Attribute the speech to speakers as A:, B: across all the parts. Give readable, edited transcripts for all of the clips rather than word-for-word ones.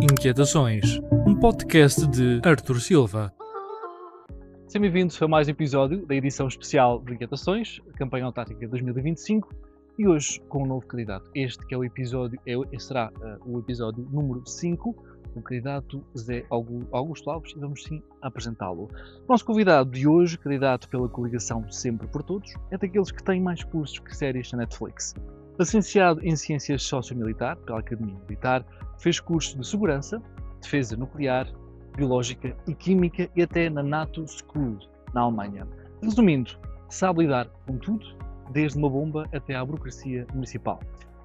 A: Inquietações, um podcast de Arthur Silva.
B: Sejam bem-vindos a mais um episódio da edição especial de Inquietações, a campanha autárquica 2025, e hoje com um novo candidato. Este que é o episódio, será o episódio número 5, o candidato Zé Augusto Alves, e vamos sim apresentá-lo. O nosso convidado de hoje, candidato pela coligação Sempre por Todos, é daqueles que têm mais cursos que séries na Netflix. Licenciado em Ciências Sociomilitar pela Academia Militar, fez cursos de Segurança, Defesa Nuclear, Biológica e Química e até na NATO School, na Alemanha. Resumindo, sabe lidar com tudo, desde uma bomba até à burocracia municipal.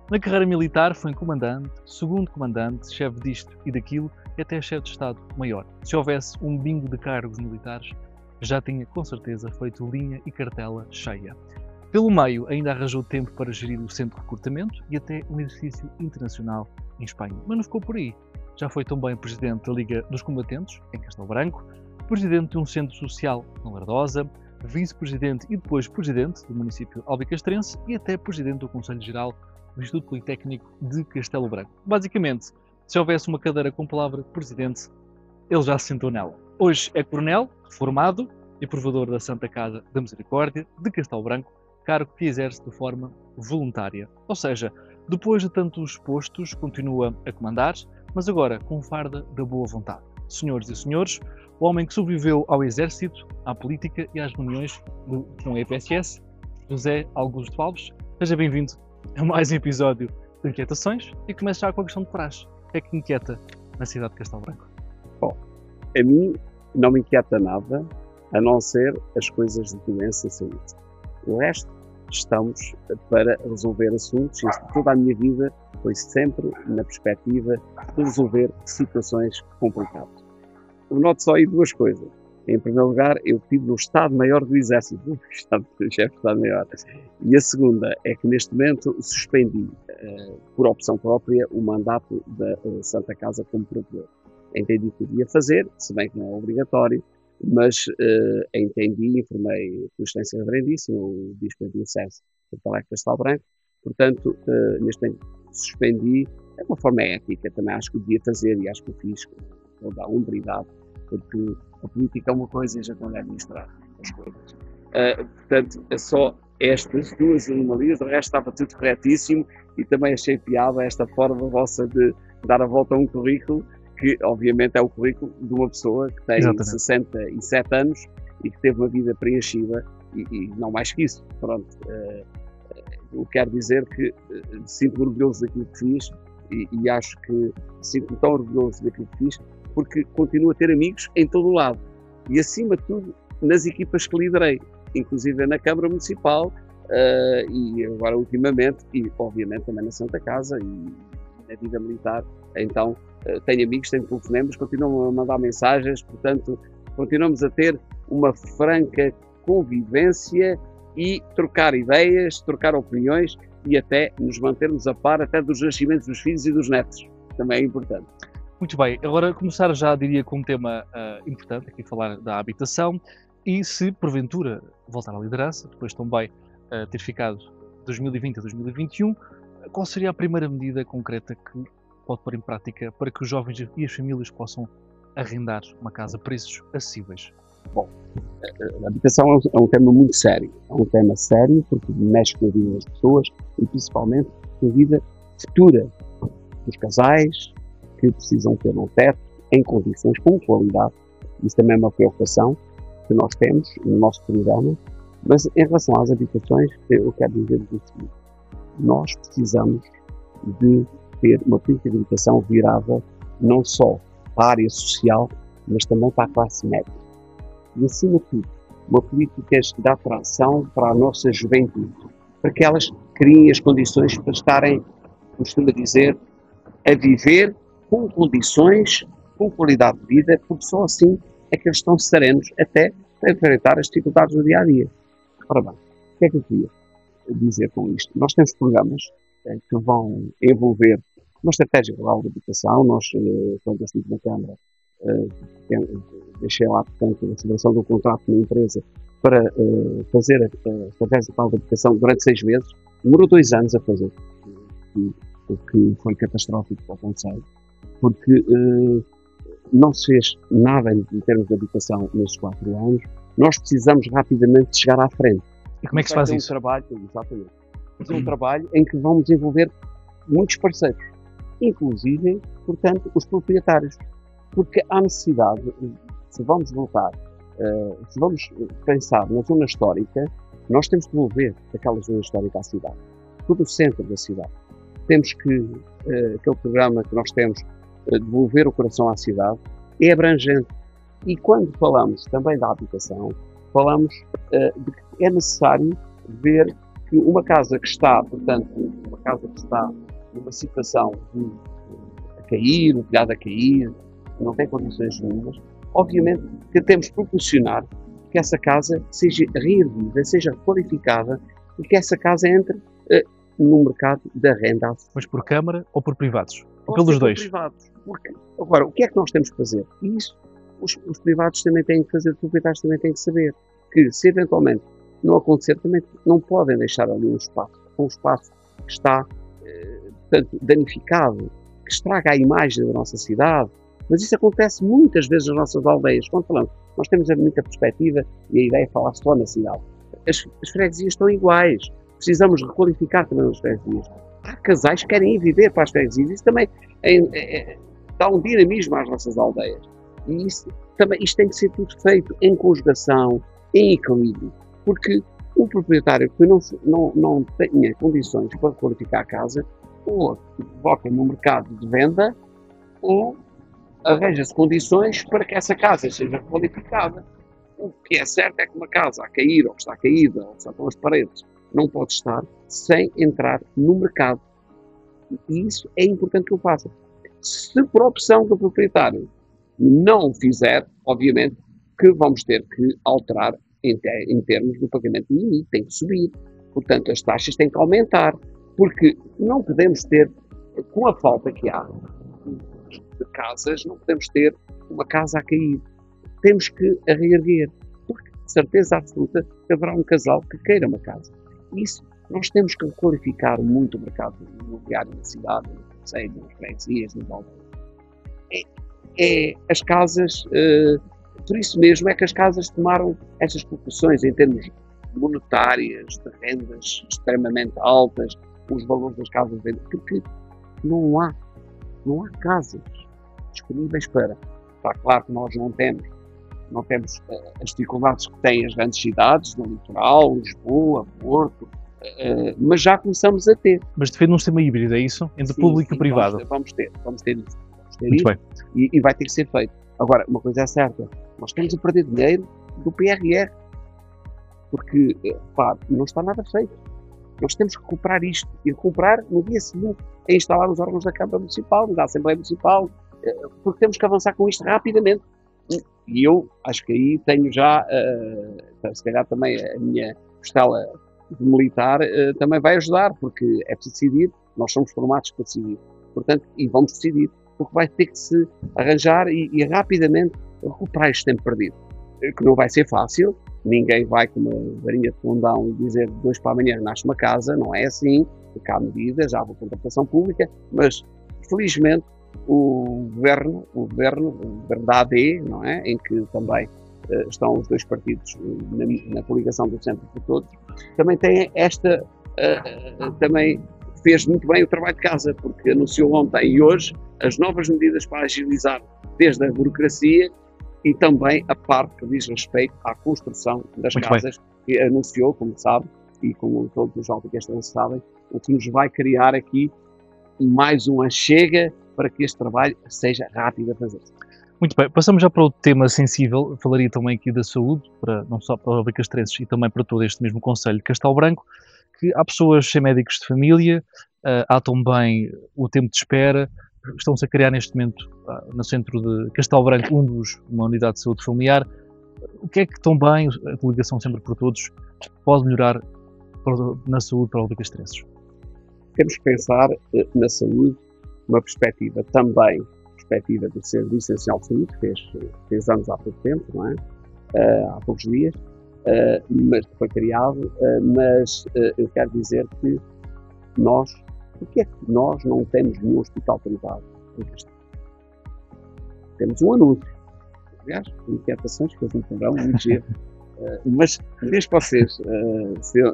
B: Na carreira militar foi comandante, segundo comandante, chefe disto e daquilo e até chefe de Estado-Maior. Se houvesse um bingo de cargos militares, já tinha com certeza feito linha e cartela cheia. Pelo meio, ainda arranjou tempo para gerir o centro de recrutamento e até um exercício internacional em Espanha. Mas não ficou por aí. Já foi também presidente da Liga dos Combatentes, em Castelo Branco, presidente de um centro social na Lardosa, vice-presidente e depois presidente do município albicastrense e até presidente do Conselho Geral do Instituto Politécnico de Castelo Branco. Basicamente, se houvesse uma cadeira com a palavra presidente, ele já se sentou nela. Hoje é coronel, reformado e provador da Santa Casa da Misericórdia de Castelo Branco, cargo que exerce de forma voluntária. Ou seja, depois de tantos postos, continua a comandar, mas agora com farda da boa vontade. Senhoras e senhores, o homem que sobreviveu ao exército, à política e às reuniões com a EPSS, José Augusto Alves, seja bem-vindo a mais um episódio de Inquietações e começo já com a questão de praxe. O que é que inquieta na cidade de Castelo Branco?
C: Bom, a mim não me inquieta nada, a não ser as coisas de doença e saúde. O resto, estamos para resolver assuntos e toda a minha vida foi sempre na perspectiva de resolver situações complicadas. Eu noto só aí duas coisas. Em primeiro lugar, eu estive no Estado-Maior do Exército, chefe de Estado-Maior. E a segunda é que neste momento suspendi, por opção própria, o mandato da Santa Casa como provedor. Entendi que podia fazer, se bem que não é obrigatório, mas entendi, informei por extensa reverendíssima o Bispo de Diocese de Porto Alegre Castelo Branco, portanto, neste momento suspendi, é uma forma ética, também acho que devia fazer e acho que o fiz com toda a hombridade, porque a política é uma coisa e a gente não deve administrar as coisas. Portanto, é só estas duas anomalias, o resto estava tudo corretíssimo e também achei piada esta forma vossa de dar a volta a um currículo que obviamente é o currículo de uma pessoa que tem
B: Exatamente.
C: 67 anos e que teve uma vida preenchida e não mais que isso. Pronto, eu quero dizer que sinto-me orgulhoso daquilo que fiz e acho que sinto-me tão orgulhoso daquilo que fiz porque continuo a ter amigos em todo o lado e acima de tudo nas equipas que liderei, inclusive na Câmara Municipal e agora ultimamente e obviamente também na Santa Casa e na vida militar. Então tenho amigos, tenho telefonemas, continuam a mandar mensagens, portanto, continuamos a ter uma franca convivência e trocar ideias, trocar opiniões e até nos mantermos a par até dos nascimentos dos filhos e dos netos. Também é importante.
B: Muito bem, agora começar já, diria, com um tema importante, aqui falar da habitação e se, porventura, voltar à liderança, depois também ter ficado de 2020 a 2021, qual seria a primeira medida concreta que pode pôr em prática para que os jovens e as famílias possam arrendar uma casa a preços acessíveis?
C: Bom, a habitação é um tema muito sério. É um tema sério porque mexe com a vida das pessoas e principalmente com a vida futura dos casais que precisam ter um teto em condições com qualidade. Isso também é uma preocupação que nós temos no nosso programa. Mas em relação às habitações, eu quero dizer o seguinte: nós precisamos de ter uma política de habitação virada não só para a área social, mas também para a classe média. E, acima de tudo, uma política de atração para a nossa juventude, para que elas criem as condições para estarem, costuma dizer, a viver com condições, com qualidade de vida, porque só assim é que eles estão serenos até para enfrentar as dificuldades do dia-a-dia. Ora bem, o que é que eu queria dizer com isto? Nós temos programas que vão envolver uma estratégia global de habitação. Nós, quando eu estive na Câmara, deixei lá, portanto, a celebração do contrato com uma empresa para fazer a estratégia global de habitação durante 6 meses. Demorou 2 anos a fazer, o que foi catastrófico para o Conselho, porque não se fez nada em termos de habitação nestes 4 anos. Nós precisamos rapidamente chegar à frente.
B: E como é que se faz isso?
C: Exatamente. Fazer um trabalho em que vamos envolver muitos parceiros, inclusive, portanto, os proprietários. Porque há necessidade, se vamos voltar, se vamos pensar na zona histórica, nós temos que devolver aquela zona histórica à cidade, todo o centro da cidade. Temos que, aquele programa que nós temos, devolver o coração à cidade, é abrangente. E quando falamos também da habitação, falamos de que é necessário ver que uma casa que está, portanto, uma casa que está numa situação de a cair, o telhado a cair, não tem condições nenhumas, obviamente que temos que proporcionar que essa casa seja reerguida, seja requalificada e que essa casa entre no mercado da renda.
B: Mas por Câmara ou por privados? Ou pelos dois?
C: Privados. Agora, o que é que nós temos que fazer? E isso os privados também têm que fazer, os proprietários também têm que saber que, se eventualmente não acontecer, também não podem deixar ali um espaço que está portanto, danificado, que estraga a imagem da nossa cidade. Mas isso acontece muitas vezes nas nossas aldeias. Quando falamos, nós temos muita perspectiva e a ideia é falar só na cidade. As freguesias estão iguais. Precisamos requalificar também as freguesias. Há casais que querem ir viver para as freguesias. Isso também dá um dinamismo às nossas aldeias. E isto tem que ser tudo feito em conjugação, em equilíbrio. Porque o proprietário que não tenha condições para qualificar a casa, ou coloca no mercado de venda, ou arranja-se condições para que essa casa seja qualificada. O que é certo é que uma casa a cair, ou que está caída, ou que está com as paredes, não pode estar sem entrar no mercado. E isso é importante que eu faça. Se por opção do proprietário não o fizer, obviamente que vamos ter que alterar em termos do pagamento do limite, tem que subir. Portanto, as taxas têm que aumentar, porque não podemos ter, com a falta que há de casas, não podemos ter uma casa a cair. Temos que a reerguer, porque de certeza absoluta que haverá um casal que queira uma casa. Isso, nós temos que qualificar muito o mercado imobiliário na cidade, no concelho, nas freguesias, nas aldeias. As casas, por isso mesmo é que as casas tomaram estas proporções em termos monetárias, de rendas extremamente altas, os valores das casas vendidas, porque não há casas disponíveis para. Está claro que nós não temos as dificuldades que têm as grandes cidades, no litoral, Lisboa, Porto, mas já começamos a ter.
B: Mas defende um sistema híbrido, é isso? Entre público e privado?
C: Vamos ter isso.
B: Muito bem.
C: E vai ter que ser feito. Agora, uma coisa é certa, nós estamos a perder dinheiro do PRR, porque, não está nada feito. Nós temos que recuperar isto, e recuperar no dia seguinte, a instalar os órgãos da Câmara Municipal, da Assembleia Municipal, porque temos que avançar com isto rapidamente. E eu acho que aí tenho já, se calhar também a minha costela de militar também vai ajudar, porque é preciso decidir, nós somos formados para decidir, portanto, e vamos decidir, porque vai ter que se arranjar e rapidamente recuperar este tempo perdido, que não vai ser fácil. Ninguém vai com uma varinha de condão e dizer de 2 para amanhã nasce uma casa, não é assim, porque há medidas, há uma contratação pública, mas felizmente o governo da AD, não é, em que também estão os dois partidos na coligação do Centro por Todos, também tem também fez muito bem o trabalho de casa, porque anunciou ontem e hoje as novas medidas para agilizar desde a burocracia e também a parte que diz respeito à construção das casas, que anunciou, como sabe, e como todos os audiovisuais sabem, o que nos vai criar aqui mais uma chega para que este trabalho seja rápido a fazer.
B: Muito bem, passamos já para outro tema sensível. Falaria também aqui da saúde, não só para o Castrenses e também para todo este mesmo Concelho de Castelo Branco, que há pessoas sem médicos de família, há também o tempo de espera. Estão-se a criar neste momento, no centro de Castelo Branco, uma unidade de saúde familiar. O que é que também a coligação Sempre por Todos pode melhorar na saúde para o Castrenses?
C: Temos que pensar na saúde, uma perspectiva também, perspectiva do Serviço Essencial de Saúde, que fez anos há pouco tempo, não é? Há poucos dias, mas que foi criado, mas eu quero dizer que porque é que nós não temos nenhum hospital privado em Castelo? temos um anúncio. Aliás, inquietações que eles não poderão muito giro. Mas desde que vocês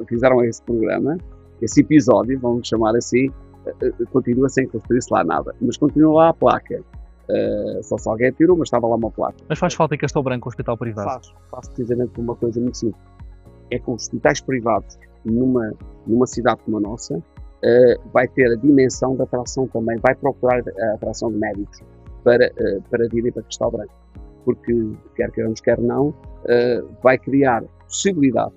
C: fizeram esse programa, esse episódio, vamos chamar assim, continua sem construir-se lá nada. Mas continua lá a placa. Só se alguém tirou, mas estava lá uma placa.
B: Mas faz falta em Castelo Branco um hospital privado?
C: Faz precisamente por uma coisa muito simples. É que os hospitais privados numa cidade como a nossa vai ter a dimensão da atração também, vai procurar a atração de médicos para virem para Castelo Branco. Porque, quer queiramos, quer não, vai criar possibilidade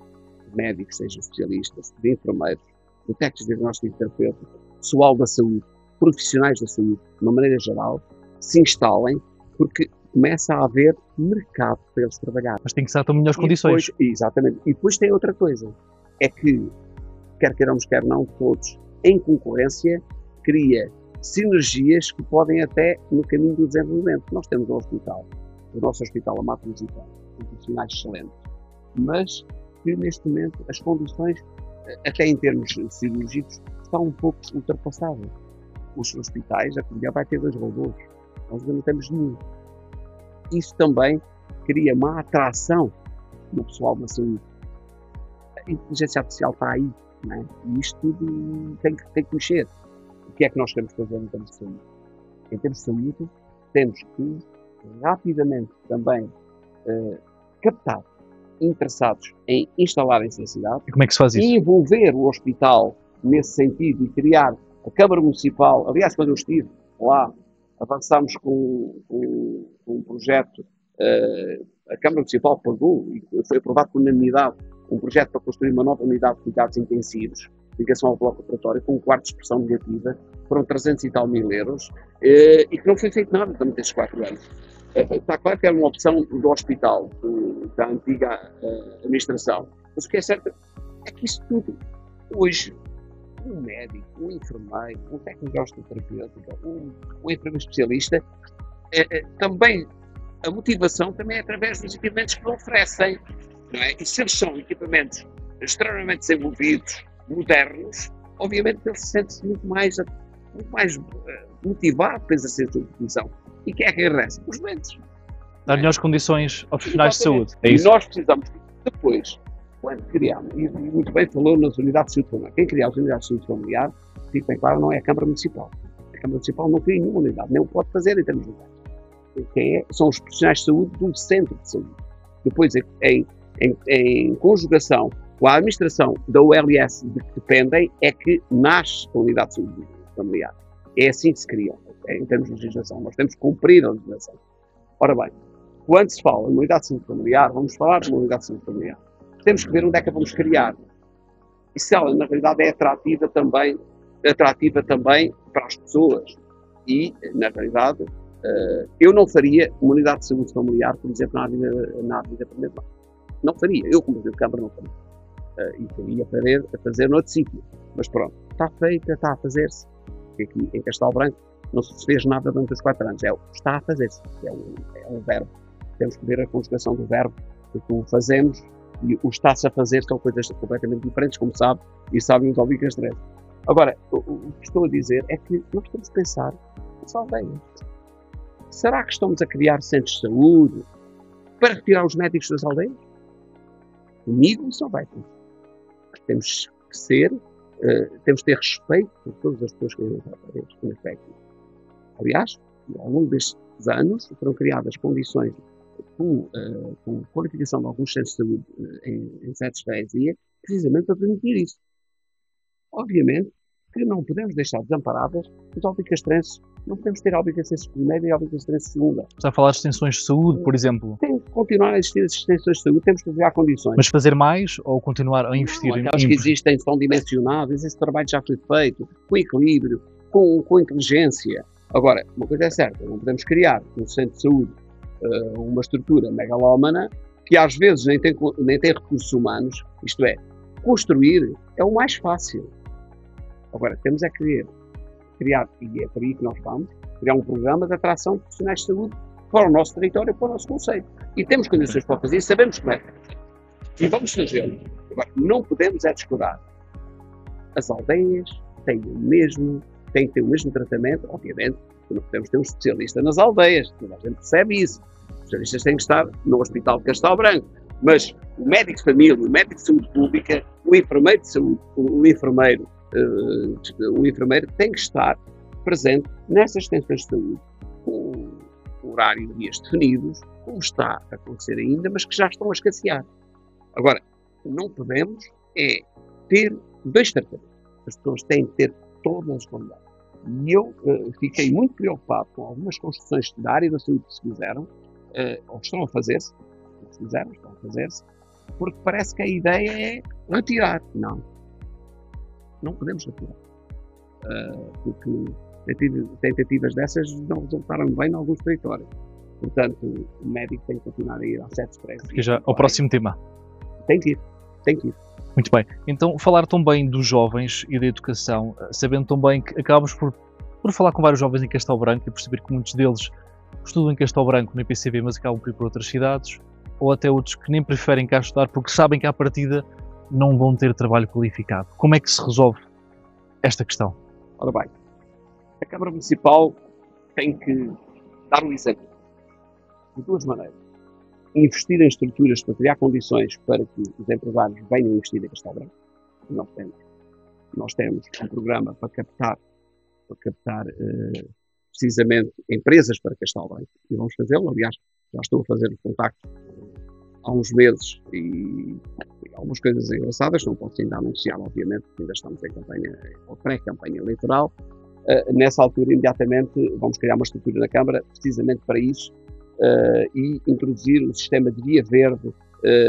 C: de médicos, sejam especialistas, de enfermeiros, de técnicos de diagnóstico terapêutico, pessoal da saúde, profissionais da saúde, de uma maneira geral, se instalem, porque começa a haver mercado para eles trabalhar.
B: Mas tem que ser em melhores condições.
C: Exatamente. E depois tem outra coisa, é que, quer queiramos, quer não, todos, em concorrência, cria sinergias que podem até no caminho do desenvolvimento. Nós temos um hospital, o nosso hospital Amato Musical, profissionais excelentes, mas que neste momento as condições, até em termos cirúrgicos, estão um pouco ultrapassadas. Os hospitais, a comunidade vai ter 2 robôs, nós ainda não temos nenhum. Isso também cria uma atração no pessoal da saúde. A inteligência artificial está aí, não é? E isto tudo tem que mexer. O que é que nós queremos fazer em termos de saúde? Em termos de saúde, temos que rapidamente também captar interessados em instalarem-se na cidade.
B: E como é que se faz isso?
C: E envolver o hospital nesse sentido e criar a Câmara Municipal. Aliás, quando eu estive lá, avançámos com um projeto, a Câmara Municipal pagou e foi aprovado por unanimidade um projeto para construir uma nova unidade de cuidados intensivos, ligação ao bloco operatório, com um quarto de expressão negativa, foram 300 e tal mil euros, e que não foi feito nada durante estes 4 anos. Está claro que era uma opção do hospital, da antiga administração, mas o que é certo é que isso tudo, hoje, um médico, um enfermeiro, um técnico de osteoterapêutica, um enfermeiro especialista, também a motivação também é através dos equipamentos que oferecem, não é? E se eles são equipamentos extremamente desenvolvidos, modernos, obviamente ele se sente muito mais motivado para exercer a sua profissão. E quem é que regressa? Os doentes.
B: Dar melhores condições aos profissionais de saúde. É
C: E
B: isso.
C: nós precisamos, depois, quando criamos, e muito bem falou nas unidades de saúde familiar, quem cria as unidades de saúde familiar, fica bem claro, não é a Câmara Municipal. A Câmara Municipal não cria nenhuma unidade, nem o pode fazer em termos de unidades. São os profissionais de saúde do centro de saúde. Depois, em conjugação com a administração da ULS de que dependem, é que nasce a unidade de saúde familiar. É assim que se cria, em termos de legislação. Nós temos que cumprir a legislação. Ora bem, quando se fala em unidade de saúde familiar, vamos falar de uma unidade de saúde familiar. Temos que ver onde é que a vamos criar. E se ela, na realidade, é atrativa também para as pessoas. E, na realidade, eu não faria uma unidade de saúde familiar, por exemplo, na Avenida Primeiro. Não faria. Eu, como presidente de Câmara, não faria. E teria a fazer noutro sítio. Mas pronto, está feita, está a fazer-se. Aqui em Castelo Branco não se fez nada durante os 4 anos. Está a fazer-se. É um verbo. Temos que ver a conjugação do verbo, porque o fazemos e o está-se a fazer são coisas completamente diferentes, como sabe, e sabem os óbvios três. Agora, o que estou a dizer é que nós temos que pensar nas aldeias. Será que estamos a criar centros de saúde para retirar os médicos das aldeias? Comigo isso não vai ter. Temos que ser, temos que ter respeito por todas as pessoas que vivem nas aldeias, como técnicos. Aliás, ao longo destes anos foram criadas condições com qualificação de alguns centros de saúde em certas freguesias, precisamente para permitir isso. Obviamente que não podemos deixar desamparadas os albicastrenses. Não podemos ter albicastrenses primeira e albicastrenses segunda.
B: Está a falar de extensões de saúde, por exemplo.
C: Tem que continuar a existir as extensões de saúde, temos que criar condições.
B: Mas fazer mais ou continuar a investir
C: não, aquelas que existem são dimensionadas, esse trabalho já foi feito, com equilíbrio, com inteligência. Agora, uma coisa é certa, não podemos criar no centro de saúde uma estrutura megalómana que às vezes nem tem recursos humanos, isto é, construir é o mais fácil. Agora, temos é que criar, e é por aí que nós vamos, criar um programa de atração de profissionais de saúde para o nosso território, para o nosso conceito. E temos condições para fazer, sabemos como é. E vamos fazê-lo. Agora, não podemos descurar. As aldeias têm que ter o mesmo tratamento, obviamente, Não podemos ter um especialista nas aldeias, toda a gente percebe isso. Os especialistas têm que estar no Hospital de Castelo Branco. Mas o médico de família, o médico de saúde pública, o enfermeiro de saúde, o enfermeiro tem que estar presente nessas extensões de saúde, com horário e dias definidos, como está a acontecer ainda, mas que já estão a escassear. Agora, não podemos é ter 2 tratamentos. As pessoas têm que ter todas as qualidades. E eu fiquei muito preocupado com algumas construções da área da saúde que se fizeram, ou estão a fazer-se, estão a fazer-se, porque parece que a ideia é retirar. Não. Não podemos retirar. Porque tentativas dessas não resultaram bem em alguns territórios. Portanto, o médico tem que continuar a ir ao CET Express.
B: Fica já ao próximo tema.
C: Tem que ir.
B: Muito bem. Então, falar tão bem dos jovens e da educação, sabendo tão bem que acabamos por falar com vários jovens em Castelo Branco e perceber que muitos deles estudam em Castelo Branco, no IPCB, mas acabam por ir para outras cidades, ou até outros que nem preferem cá estudar porque sabem que à partida não vão ter trabalho qualificado. Como é que se resolve esta questão?
C: Ora bem, a Câmara Municipal tem que dar um exemplo de 2 maneiras. Investir em estruturas para criar condições para que os empresários venham investir em Castelo Branco. Nós temos um programa para captar precisamente empresas para Castelo Branco e vamos fazê-lo. Aliás, já estou a fazer os contactos há uns meses e algumas coisas engraçadas, não posso ainda anunciar, obviamente, porque ainda estamos em campanha, ou pré-campanha eleitoral. Nessa altura, imediatamente, vamos criar uma estrutura na Câmara, precisamente para isso, e introduzir o sistema de via verde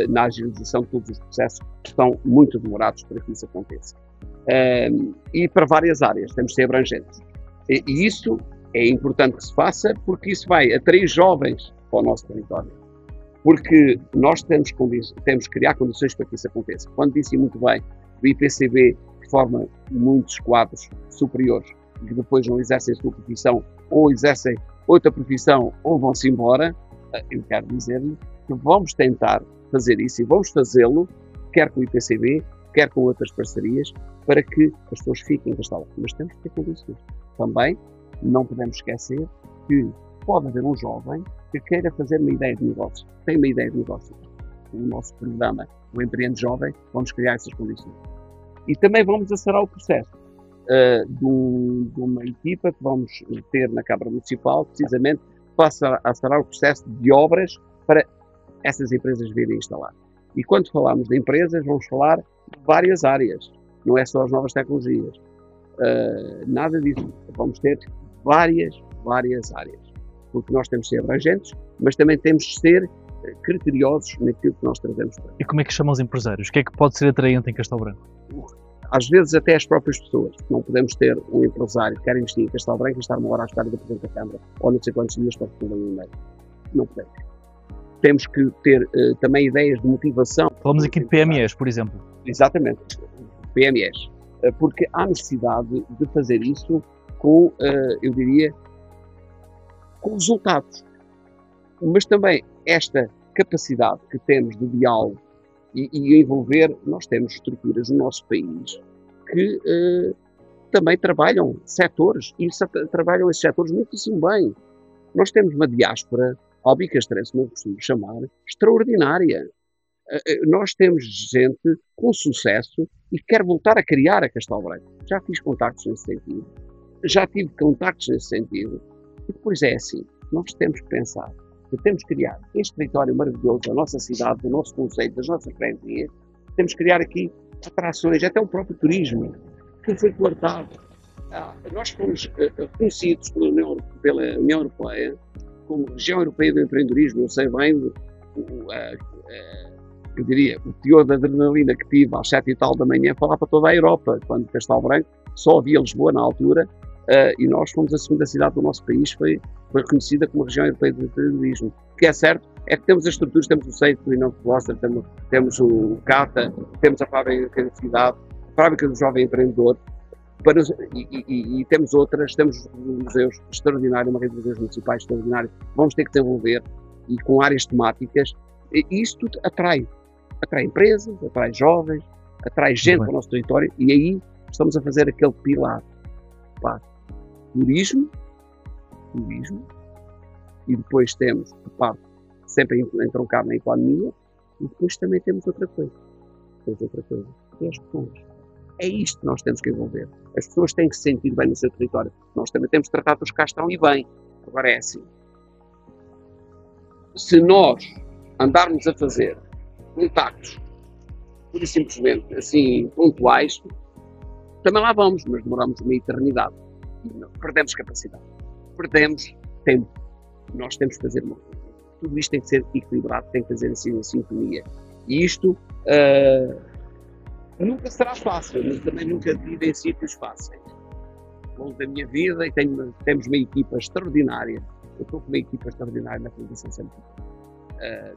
C: na agilização de todos os processos que estão muito demorados para que isso aconteça. E para várias áreas, temos de ser abrangentes. E isso é importante que se faça, porque isso vai atrair jovens para o nosso território. Porque nós temos que criar condições para que isso aconteça. Quando disse muito bem, o IPCB forma muitos quadros superiores que depois não exercem a sua profissão, ou exercem outra profissão, ou vão-se embora. Eu quero dizer-lhe que vamos tentar fazer isso e vamos fazê-lo, quer com o IPCB, quer com outras parcerias, para que as pessoas fiquem em Castelo Branco. Mas temos que ter condições. Também não podemos esquecer que pode haver um jovem que queira fazer uma ideia de negócio. Tem uma ideia de negócio. O nosso programa, o Empreende Jovem, vamos criar essas condições. E também vamos acelerar o processo de uma equipa que vamos ter na Câmara Municipal, precisamente para acelerar o processo de obras para essas empresas virem instalar. E quando falamos de empresas, vamos falar de várias áreas. Não é só as novas tecnologias. Nada disso. Vamos ter várias áreas. Porque nós temos de ser abrangentes, mas também temos de ser criteriosos naquilo que nós trazemos para.
B: E como é que chamam os empresários? O que é que pode ser atraente em Castelo Branco?
C: Às vezes até as próprias pessoas. Não podemos ter um empresário que quer investir em Castelo Branco e estar uma hora à espera do Presidente da Câmara, ou não sei quantos dias para responder um e-mail. Não podemos. Temos que ter também ideias de motivação.
B: Falamos aqui de PMEs, por exemplo.
C: Exatamente, PMEs. Porque há necessidade de fazer isso com, eu diria, com resultados. Mas também esta capacidade que temos de diálogo e envolver, nós temos estruturas no nosso país que também trabalham setores, e trabalham esses setores muitíssimo bem. Nós temos uma diáspora, albicastrense, como eu costumo chamar, extraordinária. Nós temos gente com sucesso e que quer voltar a criar a Castelo Branco. Já fiz contactos nesse sentido. Já tive contactos nesse sentido. E depois é assim, nós temos que pensar que temos que criar este território maravilhoso da nossa cidade, do nosso conceito, das nossas freguesias. Temos que criar aqui atrações, até o próprio turismo, que foi coartado. Nós fomos reconhecidos pela União Europeia como região europeia do empreendedorismo. Eu sei bem, eu diria, o teor de adrenalina que tive às 7 e tal da manhã falar para toda a Europa, quando Castelo Branco só havia Lisboa na altura, e nós fomos a segunda cidade do nosso país, foi reconhecida como região europeia do empreendedorismo. O que é certo é que temos as estruturas, temos o SEIT, o Inão Cluster, temos o CATA, temos a Fábrica da Cidade, a Fábrica do Jovem Empreendedor, e temos outras, temos museus extraordinários, uma rede de museus municipais extraordinária, vamos ter que desenvolver, e com áreas temáticas, e isso tudo atrai empresas, atrai jovens, atrai gente para o nosso território, e aí estamos a fazer aquele pilar. Turismo, turismo, e depois temos a parte sempre entroncada na economia, e depois também temos outra coisa. Que é as pessoas. É isto que nós temos que envolver. As pessoas têm que se sentir bem no seu território. Nós também temos que tratar dos que cá estão e bem. Agora é assim. Se nós andarmos a fazer contactos, pura e simplesmente, assim, pontuais, também lá vamos, mas demoramos uma eternidade. Perdemos capacidade. Perdemos tempo. Nós temos que fazer uma coisa. Tudo isto tem que ser equilibrado, tem que fazer assim em sintonia. E isto nunca será fácil, mas também nunca tive em sítios fáceis. Ao longo da minha vida, e temos uma equipa extraordinária. Eu estou com uma equipa extraordinária na Fundação Sempre.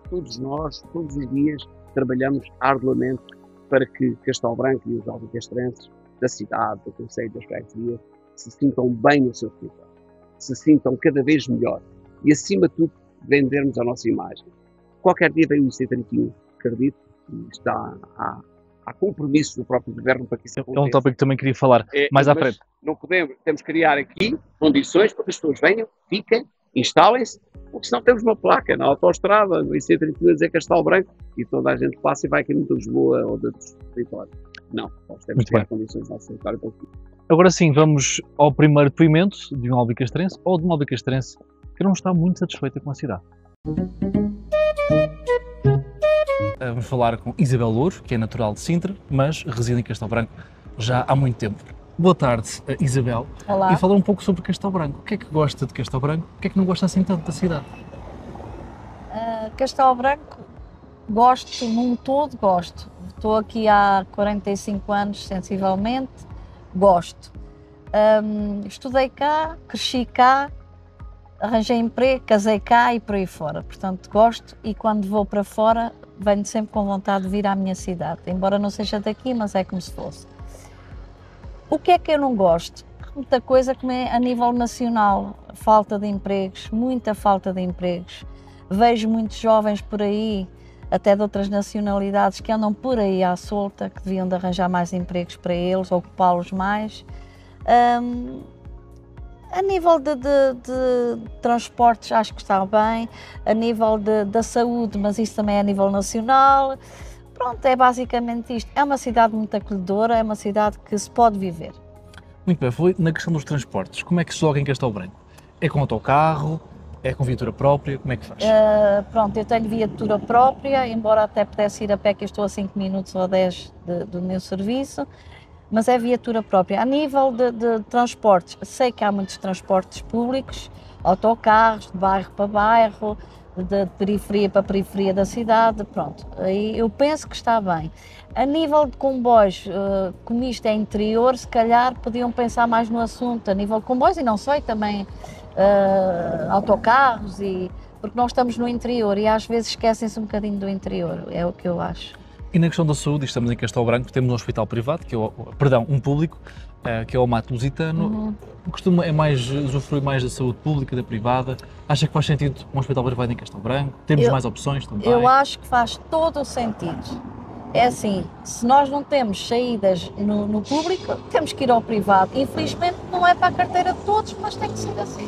C: Todos nós, todos os dias, trabalhamos arduamente para que Castelo Branco e os albicastrenses da cidade, do concelho, das freguesias, se sintam bem no seu território, se sintam cada vez melhor e, acima de tudo, vendermos a nossa imagem. Qualquer dia vem o IC31, acredito, e está há compromisso do próprio governo para que isso aconteça.
B: É um tópico que também queria falar mais à frente.
C: Não podemos, temos que criar aqui condições para que as pessoas venham, fiquem, instalem-se, porque senão temos uma placa na autoestrada, no IC31 a dizer Castelo Branco, e toda a gente passa e vai aqui de Lisboa ou de outros territórios. Não, nós temos que criar condições no nosso território para isso.
B: Agora sim, vamos ao primeiro depoimento de um albicastrense ou de uma albicastrense que não está muito satisfeita com a cidade. Vamos falar com Isabel Louro, que é natural de Sintra, mas reside em Castelo Branco já há muito tempo. Boa tarde, Isabel.
D: Olá.
B: E falar um pouco sobre Castelo Branco. O que é que gosta de Castelo Branco? O que é que não gosta assim tanto da cidade?
D: Castelo Branco, gosto, num todo gosto. Estou aqui há 45 anos, sensivelmente, gosto. Estudei cá, cresci cá, arranjei emprego, casei cá e por aí fora. Portanto, gosto e quando vou para fora venho sempre com vontade de vir à minha cidade. Embora não seja daqui, mas é como se fosse. O que é que eu não gosto? Muita coisa como é a nível nacional. Falta de empregos, muita falta de empregos. Vejo muitos jovens por aí, até de outras nacionalidades, que andam por aí à solta, que deviam de arranjar mais empregos para eles, ocupá-los mais. A nível de transportes acho que está bem, a nível da saúde, mas isso também é a nível nacional. Pronto, é basicamente isto. É uma cidade muito acolhedora, é uma cidade que se pode viver.
B: Muito bem, foi na questão dos transportes. Como é que se loga em Castelo Branco? É com autocarro? É com viatura própria? Como é que faz?
D: Pronto, eu tenho viatura própria, embora até pudesse ir a pé, que eu estou a 5 minutos ou 10 do meu serviço. Mas é viatura própria. A nível de transportes, sei que há muitos transportes públicos, autocarros, de bairro para bairro, de periferia para periferia da cidade, pronto. Aí eu penso que está bem. A nível de comboios, como isto é interior, se calhar podiam pensar mais no assunto, a nível de comboios e não só, e também autocarros, porque nós estamos no interior e às vezes esquecem-se um bocadinho do interior, é o que eu acho.
B: E na questão da saúde, estamos em Castelo Branco, temos um hospital privado, um público, que é o Mato Lusitano. Costuma usufruir mais da saúde pública, da privada? Acha que faz sentido um hospital privado em Castelo Branco? Temos mais opções também?
D: Eu acho que faz todo o sentido. É assim, se nós não temos saídas no público, temos que ir ao privado. Infelizmente não é para a carteira de todos, mas tem que ser assim.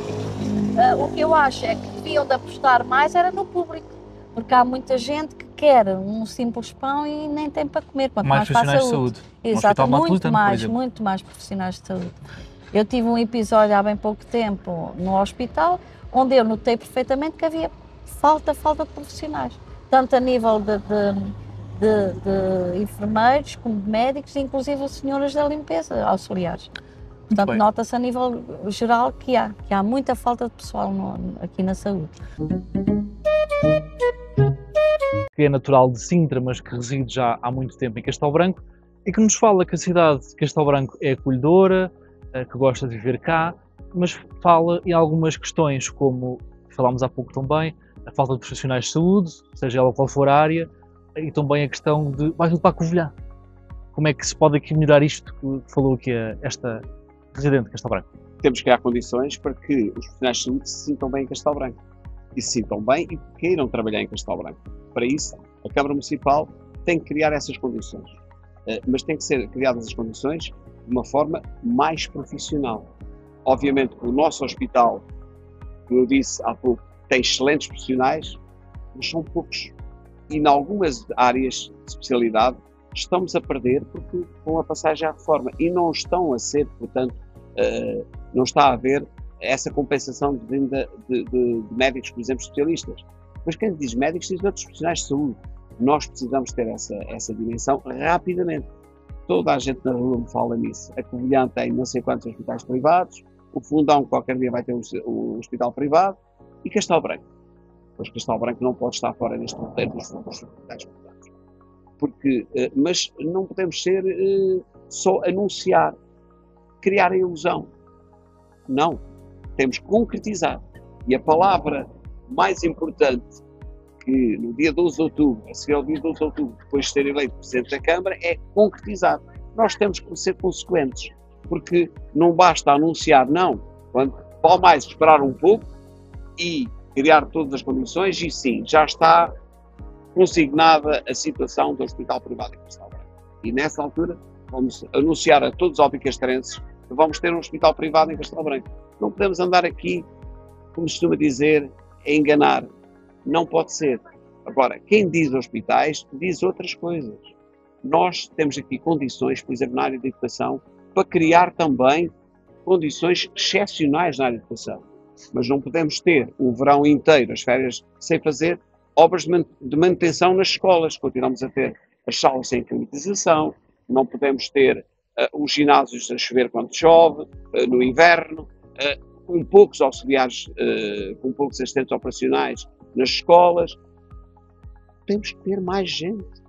D: O que eu acho é que deviam de apostar mais era no público, porque há muita gente que quer um simples pão e nem tem para comer, quanto mais para a
B: profissionais de saúde.
D: Exato, muito mais profissionais de saúde. Eu tive um episódio há bem pouco tempo no hospital, onde eu notei perfeitamente que havia falta de profissionais, tanto a nível de enfermeiros como de médicos, inclusive senhoras da limpeza, auxiliares. Portanto, nota-se a nível geral que há muita falta de pessoal aqui na saúde.
B: Que é natural de Sintra, mas que reside já há muito tempo em Castelo Branco e que nos fala que a cidade de Castelo Branco é acolhedora, que gosta de viver cá, mas fala em algumas questões, como falámos há pouco também, a falta de profissionais de saúde, seja ela qual for a área, e também a questão de vai tudo para a Covilhã. Como é que se pode aqui melhorar isto que falou aqui esta residente de Castelo Branco?
C: Temos que criar condições para que os profissionais de saúde se sintam bem em Castelo Branco. E se sintam bem e queiram trabalhar em Castelo Branco. Para isso, a Câmara Municipal tem que criar essas condições. Mas tem que ser criadas as condições de uma forma mais profissional. Obviamente, o nosso hospital como eu disse há pouco, tem excelentes profissionais, mas são poucos. E em algumas áreas de especialidade estamos a perder porque com a passagem à reforma e não estão a ser, portanto, não está a haver essa compensação de vinda de médicos, por exemplo, especialistas. Mas quem diz médicos diz outros profissionais de saúde. Nós precisamos ter essa dimensão rapidamente. Toda a gente na rua me fala nisso. A Covilhã tem não sei quantos hospitais privados, o Fundão qualquer dia vai ter um hospital privado e Castelo Branco. Pois Castelo Branco não pode estar fora deste roteiro dos hospitais privados. Mas não podemos ser só anunciar, criar a ilusão. Não. Temos que concretizar. E a palavra mais importante que no dia 12 de outubro, a seguir ao dia 12 de outubro, depois de ser eleito Presidente da Câmara, é concretizar. Nós temos que ser consequentes, porque não basta anunciar, não. Vale mais esperar um pouco e criar todas as condições e sim, já está consignada a situação do Hospital Privado em Castelo Branco. E nessa altura vamos anunciar a todos os albicastrenses que vamos ter um hospital privado em Castelo Branco. Não podemos andar aqui, como se costuma dizer, a enganar. Não pode ser. Agora, quem diz hospitais, diz outras coisas. Nós temos aqui condições, por exemplo, na área da educação, para criar também condições excepcionais na área da educação. Mas não podemos ter o verão inteiro, as férias, sem fazer obras de manutenção nas escolas. Continuamos a ter as salas sem climatização, não podemos ter os ginásios a chover quando chove, no inverno, com poucos auxiliares, com poucos assistentes operacionais nas escolas. Temos que ter mais gente.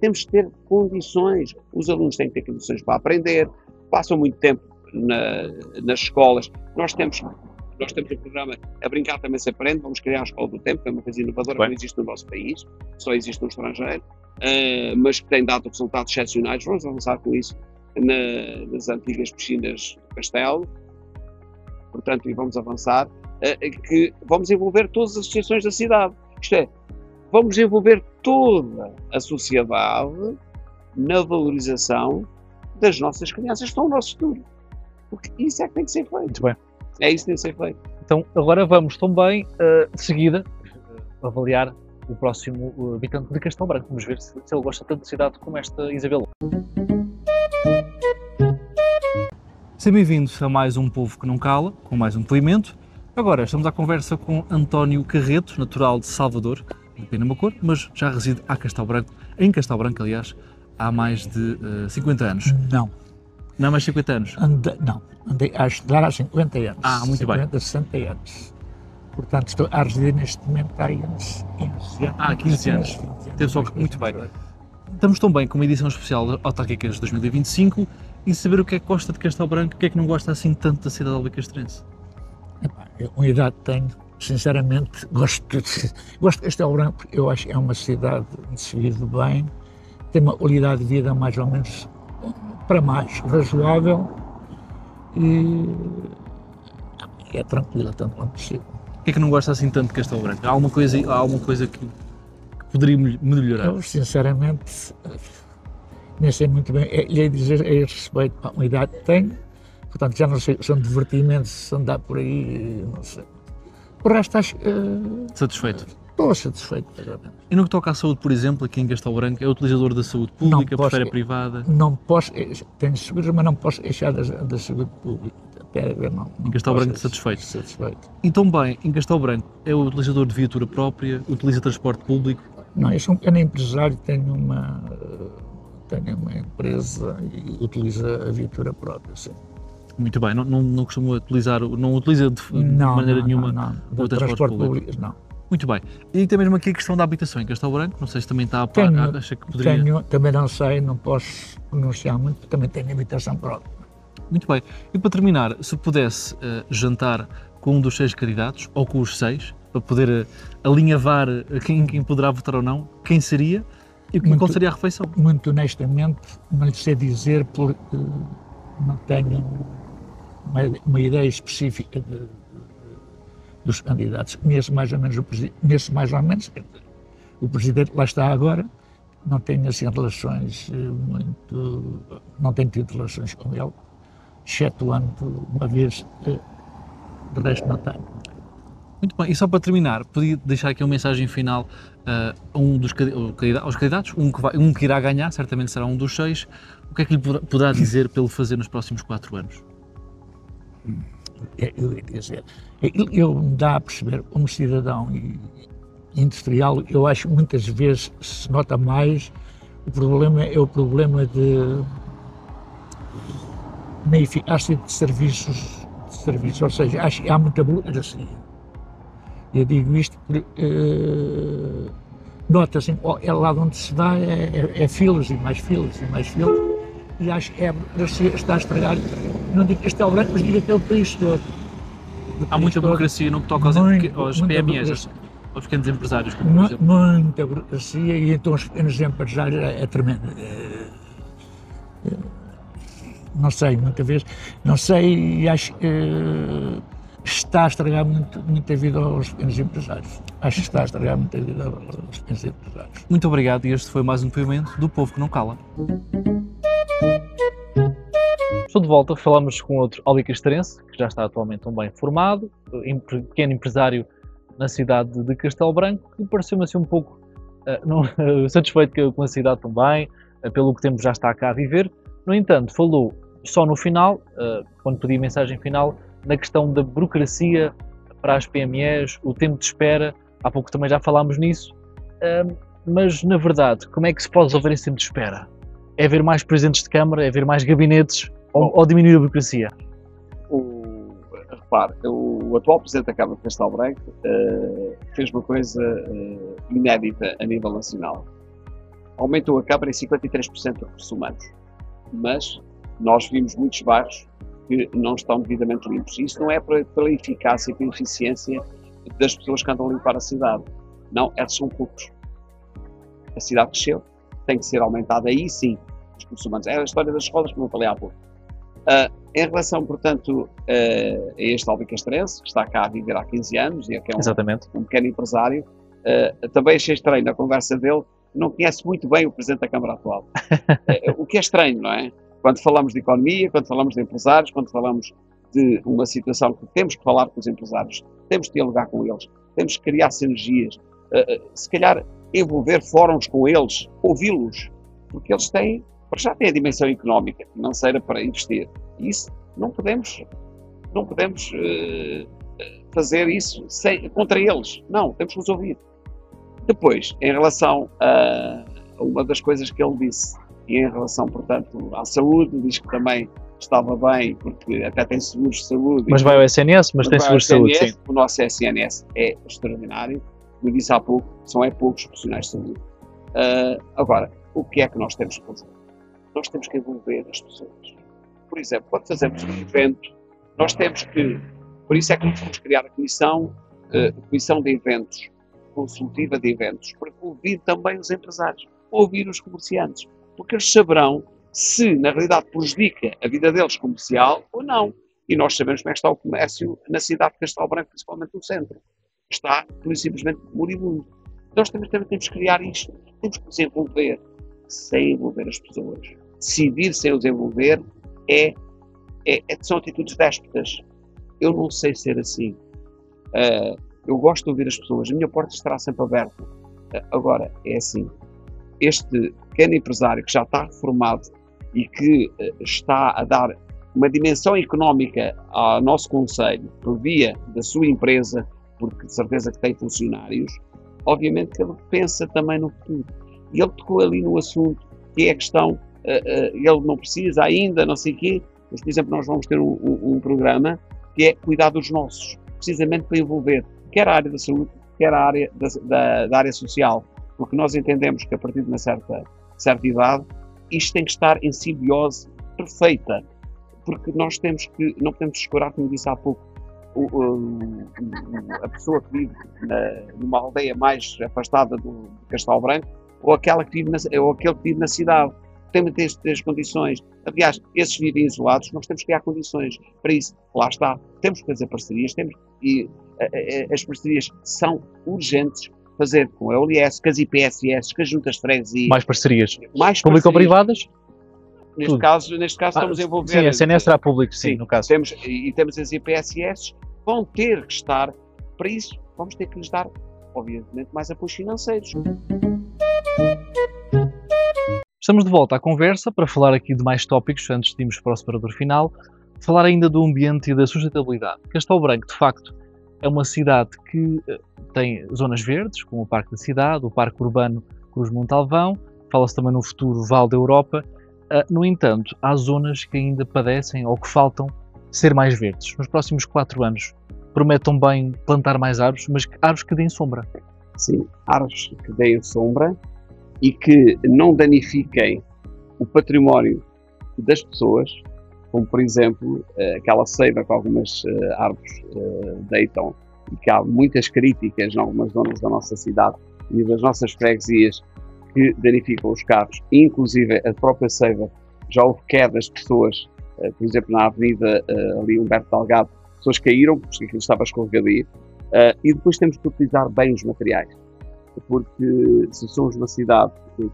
C: Temos que ter condições. Os alunos têm que ter condições para aprender, passam muito tempo nas escolas. Nós temos um programa A Brincar Também Se Aprende, vamos criar a Escola do Tempo, que é uma coisa inovadora que não existe no nosso país, só existe no estrangeiro, mas que tem dado resultados excepcionais. Vamos avançar com isso nas antigas piscinas do Castelo, portanto, e vamos avançar, que vamos envolver todas as associações da cidade. Isto é, vamos envolver toda a sociedade na valorização das nossas crianças, que estão no nosso futuro. Porque isso é que tem que ser feito.
B: Muito bem.
C: É isso que tem que ser feito.
B: Então, agora vamos também, de seguida, avaliar o próximo habitante de Castelo Branco. Vamos ver se ele gosta tanto de cidade como esta Isabel.
A: Sejam bem-vindos a mais um Povo que Não Cala, com mais um depoimento. Agora estamos à conversa com António Carreto, natural de Salvador, de Penamacor, mas já reside em Castelo Branco, aliás, há mais de 50 anos.
E: Não.
A: Não há mais de 50 anos?
E: Andei a estudar há 50 anos.
A: Muito
E: 50,
A: bem.
E: 60 anos. Portanto, estou a residir neste momento há 15 anos.
A: 15 anos. Teve só que muito bem. Estamos também com uma edição especial de Autárquicas 2025 e saber o que é que gosta de Castelo Branco, o que é que não gosta assim tanto da cidade albicastrense.
E: Uma idade tenho, sinceramente, gosto de Castelo Branco porque eu acho que é uma cidade onde se vive bem, tem uma qualidade de vida mais ou menos para mais razoável e é tranquila tanto quanto possível.
A: O que é que não gosta assim tanto de Castelo Branco? Há alguma coisa que poderia melhorar?
E: Eu, sinceramente, nem sei muito bem, lhe dizer a esse respeito, a uma idade que tenho, portanto já não sei, são divertimentos, se andar por aí, não sei. O resto acho
A: Satisfeito?
E: estou satisfeito, realmente.
A: E no que toca à saúde, por exemplo, aqui em Castelo Branco, é utilizador da saúde pública, prefere a privada?
E: Não posso, tenho seguros, mas não posso deixar da saúde pública.
A: Em Castelo Branco satisfeito. E também, em Castelo Branco, é o utilizador de viatura própria, utiliza transporte público?
E: Não, eu sou um pequeno empresário, tenho uma empresa e utiliza a viatura própria, sim.
A: Muito bem, não costuma utilizar, não utiliza de maneira nenhuma o transporte público?
E: Não.
A: Muito bem. E tem mesmo aqui a questão da habitação em Castelo Branco, não sei se também está a par, acha que poderia...
E: Também não sei, não posso pronunciar muito, também tenho habitação própria.
A: Muito bem. E para terminar, se pudesse jantar com um dos 6 candidatos, ou com os 6, para poder alinhavar quem poderá votar ou não, quem seria e qual seria a refeição?
E: Muito honestamente, não lhe sei dizer porque não tenho uma ideia específica dos candidatos. Conheço mais ou menos o Presidente, lá está agora, não tenho assim relações não tenho tido relações com ele, excetuando uma vez, de resto não tenho.
A: Muito bem, e só para terminar, podia deixar aqui uma mensagem final a um dos aos candidatos, um que irá ganhar, certamente será um dos 6. O que é que lhe poderá dizer para ele fazer nos próximos 4 anos?
E: Eu ia dizer, ele me dá a perceber, como cidadão industrial, eu acho que muitas vezes se nota mais, o problema é o problema na eficácia de serviços, ou seja, acho que há muita burocracia. Eu digo isto porque nota-se, é lá onde se dá, é filas e mais filas e mais filas, e acho que a burocracia está a estragar, não digo Castelo Branco, mas digo até o país todo.
A: Há muita burocracia no que toca aos PMEs, aos pequenos empresários, como por exemplo.
E: Muita burocracia, e então os pequenos empresários é tremendo. Não sei, muita vez, não sei, e acho que está a estragar muita vida aos pequenos empresários. Acho que está a estragar muita vida aos pequenos empresários.
A: Muito obrigado, e este foi mais um depoimento do Povo que Não Cala.
B: Estou de volta, falamos com outro albicastrense, que já está atualmente bem formado, pequeno empresário na cidade de Castelo Branco, que pareceu-me assim um pouco satisfeito com a cidade também, pelo que tempo já está cá a viver. No entanto, falou só no final, quando pedi a mensagem final, na questão da burocracia para as PMEs, o tempo de espera. Há pouco também já falámos nisso, mas na verdade, como é que se pode resolver esse tempo de espera? É haver mais presidentes de Câmara, é haver mais gabinetes, ou diminuir a burocracia?
C: Repare, o atual Presidente da Câmara de Castelo Branco fez uma coisa inédita a nível nacional. Aumentou a Câmara em 53% de recursos humanos, mas nós vimos muitos bairros que não estão devidamente limpos. Isso não é pela eficácia e pela eficiência das pessoas que andam a limpar a cidade. Não, eles são poucos. A cidade cresceu, tem que ser aumentada aí sim os recursos humanos. É a história das escolas que não falei há pouco. Em relação, portanto, a este albicastrense, que está cá a viver há 15 anos e é que é um pequeno empresário, também achei estranho na conversa dele, não conhece muito bem o Presidente da Câmara atual. O que é estranho, não é? Quando falamos de economia, quando falamos de empresários, quando falamos de uma situação que temos que falar com os empresários, temos que dialogar com eles, temos que criar sinergias, se calhar envolver fóruns com eles, ouvi-los, porque eles já têm a dimensão económica, financeira para investir. E isso não podemos fazer isso contra eles. Não, temos que os ouvir. Depois, em relação a uma das coisas que ele disse, e em relação, portanto, à saúde, diz que também estava bem, porque até tem seguros de saúde.
B: Mas vai ao SNS, mas tem seguros de saúde, sim.
C: O nosso SNS é extraordinário. Como eu disse há pouco, são poucos profissionais de saúde. Agora, o que é que nós temos que fazer? Nós temos que envolver as pessoas. Por exemplo, quando fazemos um evento, nós temos que, por isso é que nós vamos criar a comissão de eventos, consultiva de eventos, para ouvir também os empresários, ouvir os comerciantes, porque eles saberão se, na realidade, prejudica a vida deles comercial ou não. E nós sabemos como é que está o comércio na cidade de Castelo Branco, principalmente no centro. Está, por simplesmente, moribundo. Nós também temos que criar isto. Temos que nos envolver sem envolver as pessoas. Decidir sem os envolver são atitudes déspotas. Eu não sei ser assim. Eu gosto de ouvir as pessoas. A minha porta estará sempre aberta. Agora, é assim. Este pequeno empresário que já está reformado e que está a dar uma dimensão económica ao nosso concelho por via da sua empresa, porque de certeza que tem funcionários, obviamente que ele pensa também no futuro. E ele tocou ali no assunto que é a questão, ele não precisa ainda, não sei o quê, mas, por exemplo, nós vamos ter um programa que é cuidar dos nossos, precisamente para envolver quer a área da saúde, quer a área da área social, porque nós entendemos que a partir de uma certa idade, isto tem que estar em simbiose perfeita, porque nós não podemos escurar, como disse há pouco, a pessoa que vive numa aldeia mais afastada do Castelo Branco, ou aquele que vive na cidade. Temos de ter as condições. Aliás, esses vivem isolados, nós temos que criar condições para isso. Lá está. Temos que fazer parcerias, e as parcerias são urgentes. Fazer com a OLS, com as IPSS, com as juntas de freguesia.
B: Mais parcerias. Público-privadas?
C: Neste caso estamos a envolver...
B: Sim, a SNS será público, sim, no caso.
C: Temos as IPSS, vão ter que estar Para isso, vamos ter que lhes dar, obviamente, mais apoios financeiros.
B: Estamos de volta à conversa para falar aqui de mais tópicos antes de irmos para o separador final. Falar ainda do ambiente e da sustentabilidade. Castelo Branco, de facto, é uma cidade que tem zonas verdes, como o Parque da Cidade, o Parque Urbano Cruz Montalvão, fala-se também no futuro Val da Europa. No entanto, há zonas que ainda padecem ou que faltam ser mais verdes. Nos próximos 4 anos, prometam bem plantar mais árvores, mas árvores que deem sombra.
C: Sim, árvores que deem sombra e que não danifiquem o património das pessoas, como por exemplo aquela ceiba que algumas árvores deitam e que há muitas críticas em algumas zonas da nossa cidade e das nossas freguesias que danificam os carros, inclusive a própria ceiba. Já houve quedas de pessoas, por exemplo na avenida ali Humberto Delgado, pessoas caíram porque aquilo estava escorregadio, e depois temos que utilizar bem os materiais, porque se somos uma cidade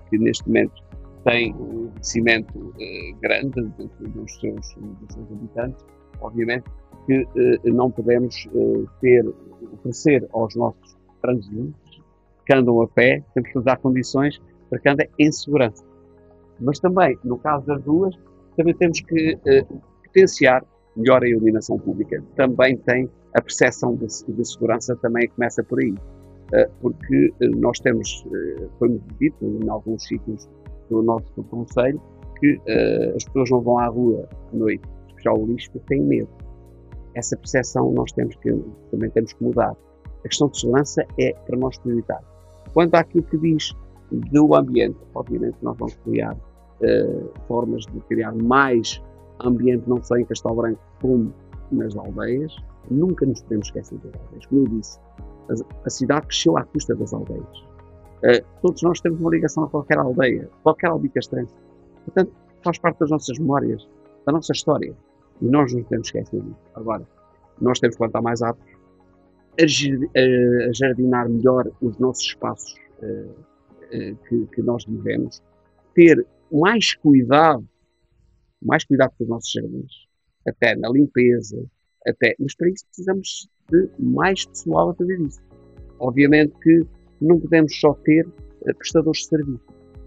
C: que neste momento tem um envelhecimento grande dos seus habitantes, obviamente que não podemos oferecer aos nossos transeuntes que andam a pé, temos que dar condições para que andem em segurança. Mas também, no caso das ruas, também temos que potenciar melhor a iluminação pública. Também tem a percepção de segurança, também começa por aí. Porque nós temos, foi-nos dito em alguns sítios do nosso concelho, que as pessoas não vão à rua à noite despejar o lixo porque têm medo. Essa percepção nós também temos que mudar. A questão de segurança é para nós prioritário. Quanto àquilo que diz do ambiente, obviamente nós vamos criar formas de criar mais ambiente, não só em Castelo Branco como nas aldeias. Nunca nos podemos esquecer das aldeias. Como eu disse, a cidade cresceu à custa das aldeias. Todos nós temos uma ligação a qualquer aldeia, qualquer albicastrense. Portanto, faz parte das nossas memórias, da nossa história. E nós não podemos esquecer disso. Agora, nós temos que plantar mais árvores, a jardinar melhor os nossos espaços que nós vivemos, ter mais cuidado com os nossos jardins, até na limpeza, mas para isso precisamos de mais pessoal a fazer isso. Obviamente que não podemos só ter prestadores de serviço,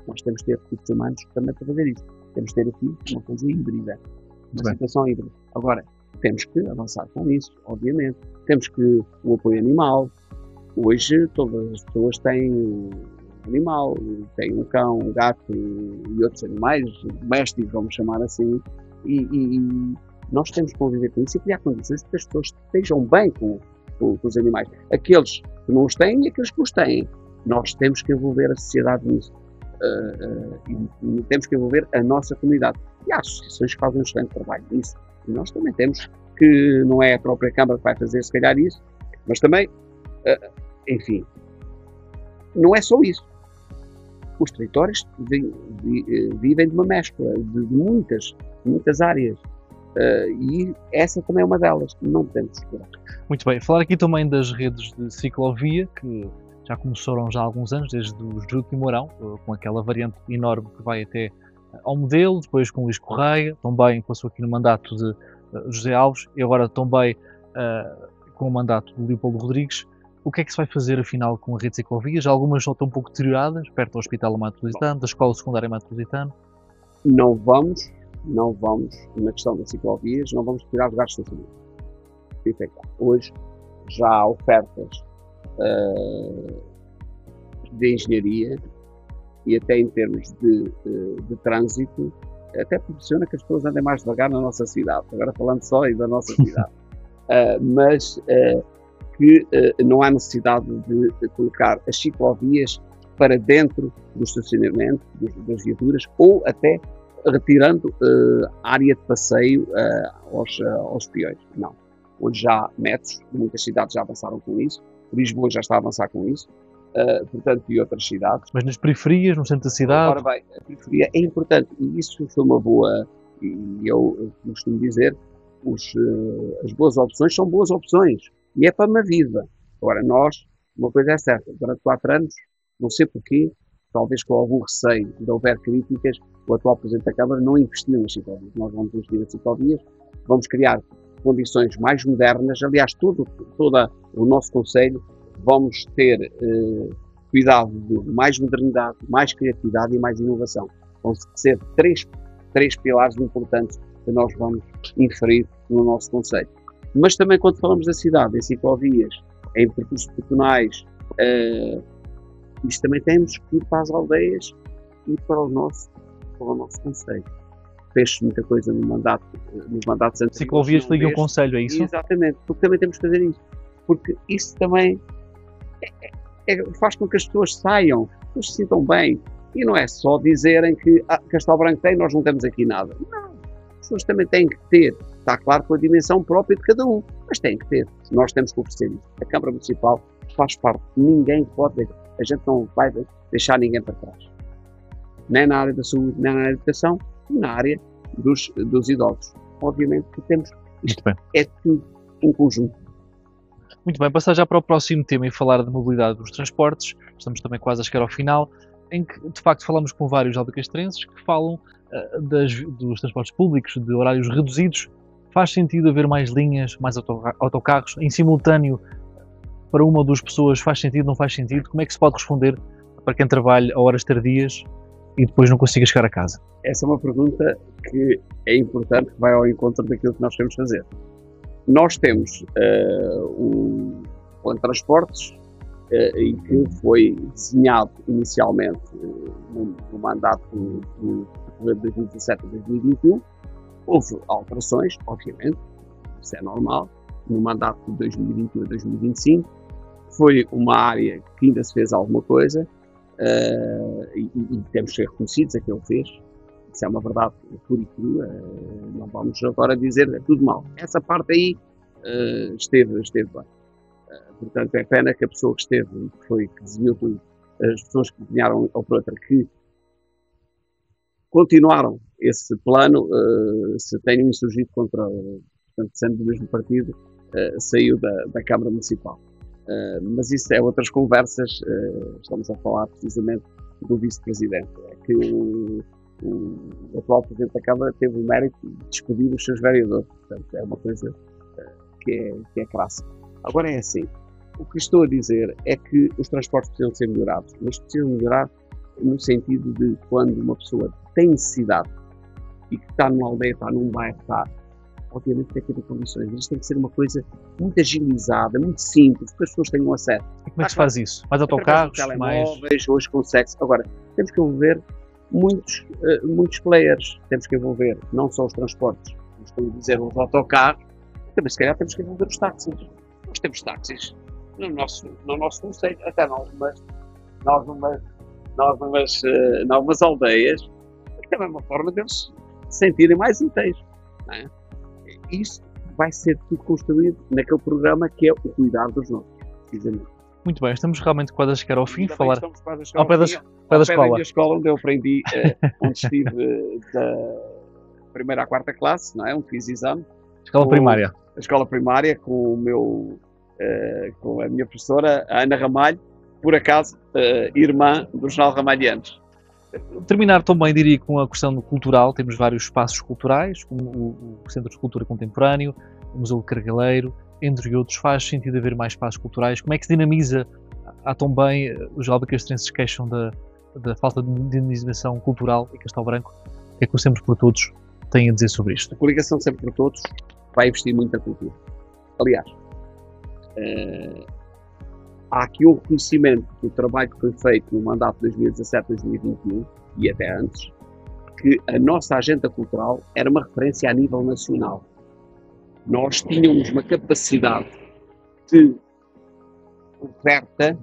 C: nós temos que ter recursos humanos também para fazer isso. Temos que ter aqui uma coisa híbrida, uma situação híbrida. Agora, temos que avançar com isso, obviamente. Temos que o apoio animal. Hoje todas as pessoas têm um animal, têm um cão, um gato e outros animais domésticos, vamos chamar assim, e nós temos que conviver com isso e criar condições para que as pessoas estejam bem com os animais. Aqueles que não os têm e aqueles que os têm. Nós temos que envolver a sociedade nisso. E temos que envolver a nossa comunidade. E há associações que fazem um excelente trabalho nisso. E nós também temos que, não é a própria Câmara que vai fazer, se calhar, isso, mas também, enfim, não é só isso. Os territórios vivem de uma mescla de muitas áreas. E essa também é uma delas, não podemos esperar.
B: Muito bem, falar aqui também das redes de ciclovia, que já começaram já há alguns anos, desde o Júlio Mourão, com aquela variante enorme que vai até ao Modelo, depois com o Luís Correia, também passou aqui no mandato de José Alves, e agora também com o mandato de Leopoldo Rodrigues. O que é que se vai fazer, afinal, com a rede de ciclovias? Algumas já estão um pouco deterioradas, perto do Hospital Metropolitano, da Escola Secundária Metropolitana.
C: Não vamos, na questão das ciclovias, não vamos tirar lugares de estacionamento. Hoje já há ofertas de engenharia e até em termos de trânsito, até proporciona que as pessoas andem mais devagar na nossa cidade. Agora falando só da nossa cidade. Mas que não há necessidade de colocar as ciclovias para dentro do estacionamento das viaturas ou até retirando a área de passeio aos peões. Não. Hoje já há metros, muitas cidades já avançaram com isso, Lisboa já está a avançar com isso, portanto, e outras cidades.
B: Mas nas periferias, no centro da cidade?
C: Ora bem, a periferia é importante e isso foi uma boa, e eu costumo dizer, as boas opções são boas opções e é para uma vida. Agora, nós, uma coisa é certa, durante 4 anos, não sei porquê, talvez com algum receio de houver críticas, o atual Presidente da Câmara não investiu nas ciclovias. Nós vamos investir nas ciclovias, vamos criar condições mais modernas. Aliás, todo o nosso concelho vamos ter cuidado de mais modernidade, mais criatividade e mais inovação. Vão ser três pilares importantes que nós vamos inferir no nosso concelho. Mas também quando falamos da cidade, em ciclovias, em percursos peatonais, isto também temos que ir para as aldeias e para o nosso concelho. Fez-se muita coisa nos mandatos anteriores.
B: Ciclovias ligam o concelho, é isso?
C: Exatamente, porque também temos que fazer isso. Porque isso também faz com que as pessoas saiam, que as pessoas se sintam bem. E não é só dizerem que Castelo Branco tem, nós não temos aqui nada. Não, as pessoas também têm que ter. Está claro com a dimensão própria de cada um, mas têm que ter. Nós temos que oferecer isso. A Câmara Municipal faz parte. Ninguém pode, a gente não vai deixar ninguém para trás. Nem na área da saúde, nem na área da educação, nem na área dos idosos. Obviamente que temos. Isto é tudo um conjunto.
B: Muito bem, passar já para o próximo tema e falar da mobilidade dos transportes. Estamos também quase a chegar ao final, em que de facto falamos com vários albacastrenses que falam dos transportes públicos, de horários reduzidos. Faz sentido haver mais linhas, mais autocarros em simultâneo para uma ou duas pessoas? Faz sentido, não faz sentido? Como é que se pode responder para quem trabalha a horas tardias e depois não consiga chegar a casa?
C: Essa é uma pergunta que é importante, que vai ao encontro daquilo que nós queremos fazer. Nós temos o plano de transportes e que foi desenhado inicialmente no mandato de 2017 a 2021. Houve alterações, obviamente, isso é normal, no mandato de 2021 a 2025. Foi uma área que ainda se fez alguma coisa e temos que ser reconhecidos a que ele fez. Isso é uma verdade pura e crua, não vamos agora dizer é tudo mal. Essa parte aí esteve bem. Portanto, é pena que a pessoa que esteve, que desenhou tudo, as pessoas que desenharam a outra, que continuaram esse plano, se tenham insurgido contra, portanto, sendo do mesmo partido, saiu da Câmara Municipal. Mas isso é outras conversas, estamos a falar precisamente do Vice-Presidente, é que o atual Presidente da Câmara teve o mérito de despedir os seus vereadores, portanto é uma coisa que é crassa. Agora é assim, o que estou a dizer é que os transportes precisam ser melhorados, mas precisam melhorar no sentido de quando uma pessoa tem necessidade e que está numa aldeia, está num bairro, obviamente tem que ter condições, mas isto tem que ser uma coisa muito agilizada, muito simples, que as pessoas tenham acesso.
B: E como é que se faz isso? Mais autocarros, mais...
C: Hoje consegue-se. Agora, temos que envolver muitos players, temos que envolver não só os transportes, estou a dizer os autocarros, também se calhar temos que envolver os táxis. Nós temos táxis no nosso conceito, até novas aldeias, também é uma forma deles se sentirem mais inteiros. Não é? Isso vai ser tudo construído naquele programa que é o cuidar dos nossos, precisamente.
B: Muito bem, estamos realmente quase a chegar ao fim.
C: Estamos quase a chegar
B: ao pé da escola.
C: Da escola onde eu aprendi, onde estive da primeira à quarta classe, não é? Onde fiz exame.
B: Escola primária.
C: A escola primária com com a minha professora, a Ana Ramalho, por acaso, irmã do Jornal Ramalhianos.
B: Terminar também, diria, com a questão cultural. Temos vários espaços culturais, como o Centro de Cultura Contemporâneo, o Museu do Cargaleiro, entre outros. Faz sentido haver mais espaços culturais? Como é que se dinamiza? Há também, os albacastrenses queixam da falta de dinamização cultural em Castelo Branco. O que é que o Sempre por Todos tem a dizer sobre isto?
C: A coligação Sempre por Todos vai investir muito na cultura. Aliás, há aqui um reconhecimento do trabalho que foi feito no mandato de 2017-2021 e até antes, que a nossa agenda cultural era uma referência a nível nacional. Nós tínhamos uma capacidade de oferta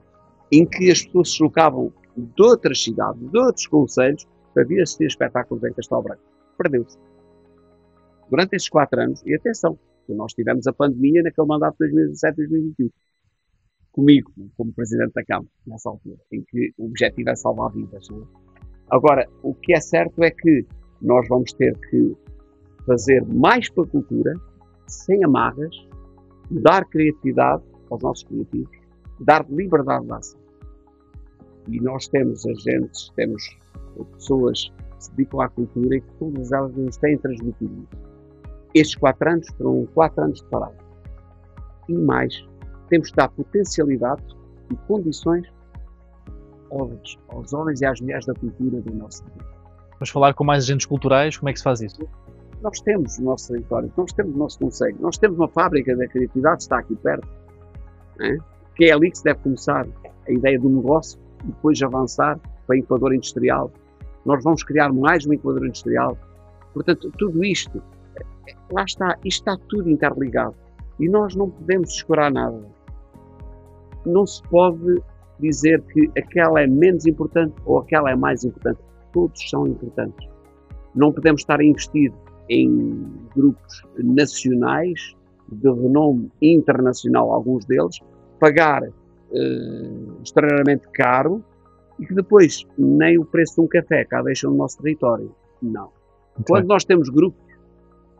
C: em que as pessoas se deslocavam de outras cidades, de outros concelhos, para vir assistir espetáculos em Castelo Branco. Perdeu-se. Durante estes 4 anos, e atenção, nós tivemos a pandemia naquele mandato de 2017-2021. Comigo, como Presidente da Câmara, nessa altura, em que o objetivo é salvar vidas. Não é? Agora, o que é certo é que nós vamos ter que fazer mais pela cultura, sem amarras, dar criatividade aos nossos criativos, dar liberdade de ação. E nós temos agentes, temos pessoas que se dedicam à cultura e que todas elas nos têm transmitido isso. estes 4 anos foram 4 anos de parada. E mais, temos que dar potencialidade e condições aos homens e às mulheres da cultura do nosso país.
B: Vamos falar com mais agentes culturais, como é que se faz isso?
C: Nós temos o nosso território, nós temos o nosso concelho, nós temos uma fábrica da criatividade, está aqui perto, que é ali que se deve começar a ideia do negócio e depois avançar para a incubadora industrial. Nós vamos criar mais uma incubadora industrial. Portanto, tudo isto, lá está, isto está tudo interligado e nós não podemos escurar nada. Não se pode dizer que aquela é menos importante ou aquela é mais importante. Todos são importantes. Não podemos estar a investir em grupos nacionais de renome internacional, alguns deles, pagar extremamente caro e que depois nem o preço de um café cá deixam no nosso território. Não. Quando nós temos grupos,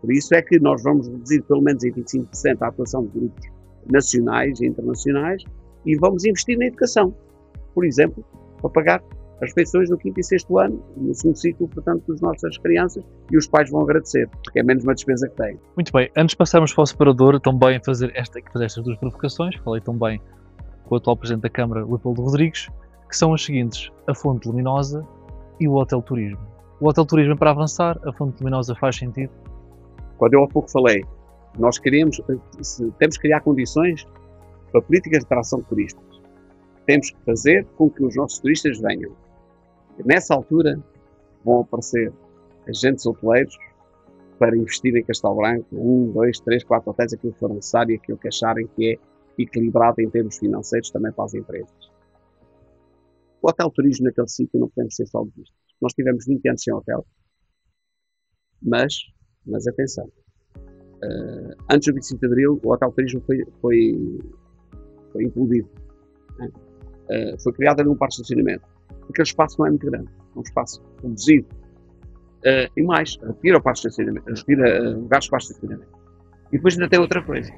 C: por isso é que nós vamos reduzir pelo menos em 25% a atuação de grupos nacionais e internacionais e vamos investir na educação. Por exemplo, para pagar as refeições do 5º e 6º ano, no segundo ciclo, portanto, das nossas crianças, e os pais vão agradecer, porque é menos uma despesa que têm.
B: Muito bem, antes de passarmos para o separador, também fazer estas duas provocações, falei também com o atual Presidente da Câmara, Leopoldo Rodrigues, que são as seguintes: a Fonte Luminosa e o Hotel Turismo. O Hotel Turismo é para avançar, a Fonte Luminosa faz sentido?
C: Quando eu há pouco falei, nós temos que criar condições para políticas de atração de turistas. Temos que fazer com que os nossos turistas venham. E nessa altura vão aparecer agentes hoteleiros para investir em Castelo Branco, 1, 2, 3, 4 hotéis, aquilo que for necessário, aquilo que acharem que é equilibrado em termos financeiros também para as empresas. O hotel turismo naquele sítio não podemos ser só vistos. Nós tivemos 20 anos sem hotel, mas atenção, antes do 25 de Abril o hotel turismo foi implodido. Foi criado ali um parque de estacionamento. Aquele espaço não é muito grande, é um espaço reduzido. E mais, retira o parque de estacionamento, retira lugares para estacionamento. E depois ainda tem outra coisa.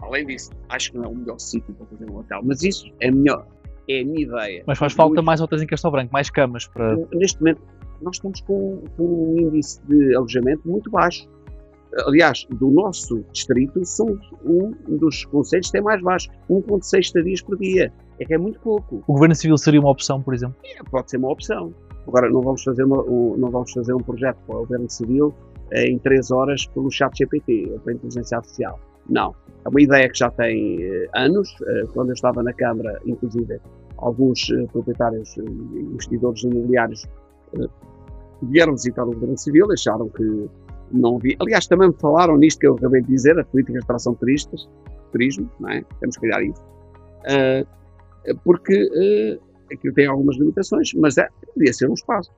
C: Além disso, acho que não é o melhor sítio para fazer um hotel, mas isso é a minha ideia.
B: Mas faz falta mais hotéis em Castelo Branco, mais camas para...
C: Neste momento, nós estamos com um índice de alojamento muito baixo. Aliás, do nosso distrito, somos um dos concelhos que tem mais baixo, 1,6 estadias por dia. É que é muito pouco.
B: O Governo Civil seria uma opção, por exemplo?
C: Pode ser uma opção. Agora, não vamos fazer um projeto para o Governo Civil em 3 horas pelo ChatGPT, ou pela inteligência artificial. Não. É uma ideia que já tem anos. Quando eu estava na Câmara, inclusive, alguns proprietários e investidores imobiliários vieram visitar o Governo Civil, acharam que não havia. Aliás, também me falaram nisto que eu acabei de dizer, a política de atração de turismo, não é? Temos que criar isso. Porque aquilo tem algumas limitações, mas podia ser um espaço.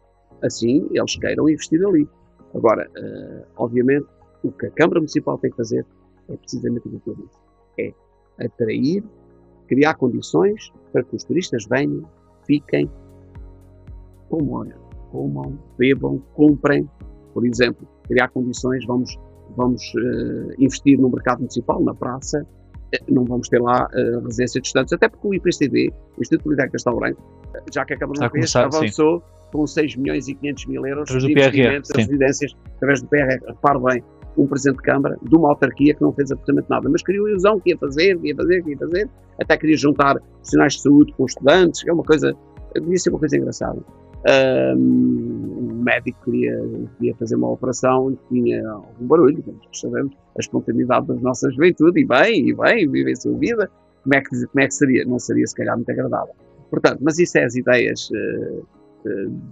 C: Assim, eles queiram investir ali. Agora, obviamente, o que a Câmara Municipal tem que fazer é precisamente o que eu disse. É atrair, criar condições para que os turistas venham, fiquem, comam, bebam, comprem. Por exemplo, criar condições, vamos investir no mercado municipal, na praça, não vamos ter lá residências de estudantes, até porque o IPCD, o Instituto Politécnico de Castelo Branco, já que a Câmara não fez, avançou com 6 milhões e 500 mil euros de investimento das residências através do PRR. Repare bem, um Presidente de Câmara de uma autarquia que não fez absolutamente nada, mas criou a ilusão que ia fazer, até queria juntar profissionais de saúde com estudantes, que é uma coisa, devia ser uma coisa engraçada. Um médico queria fazer uma operação e tinha algum barulho, nós sabemos a espontaneidade da nossa juventude, e bem, vive a sua vida, como é que seria? Não seria se calhar muito agradável. Portanto, mas isso é as ideias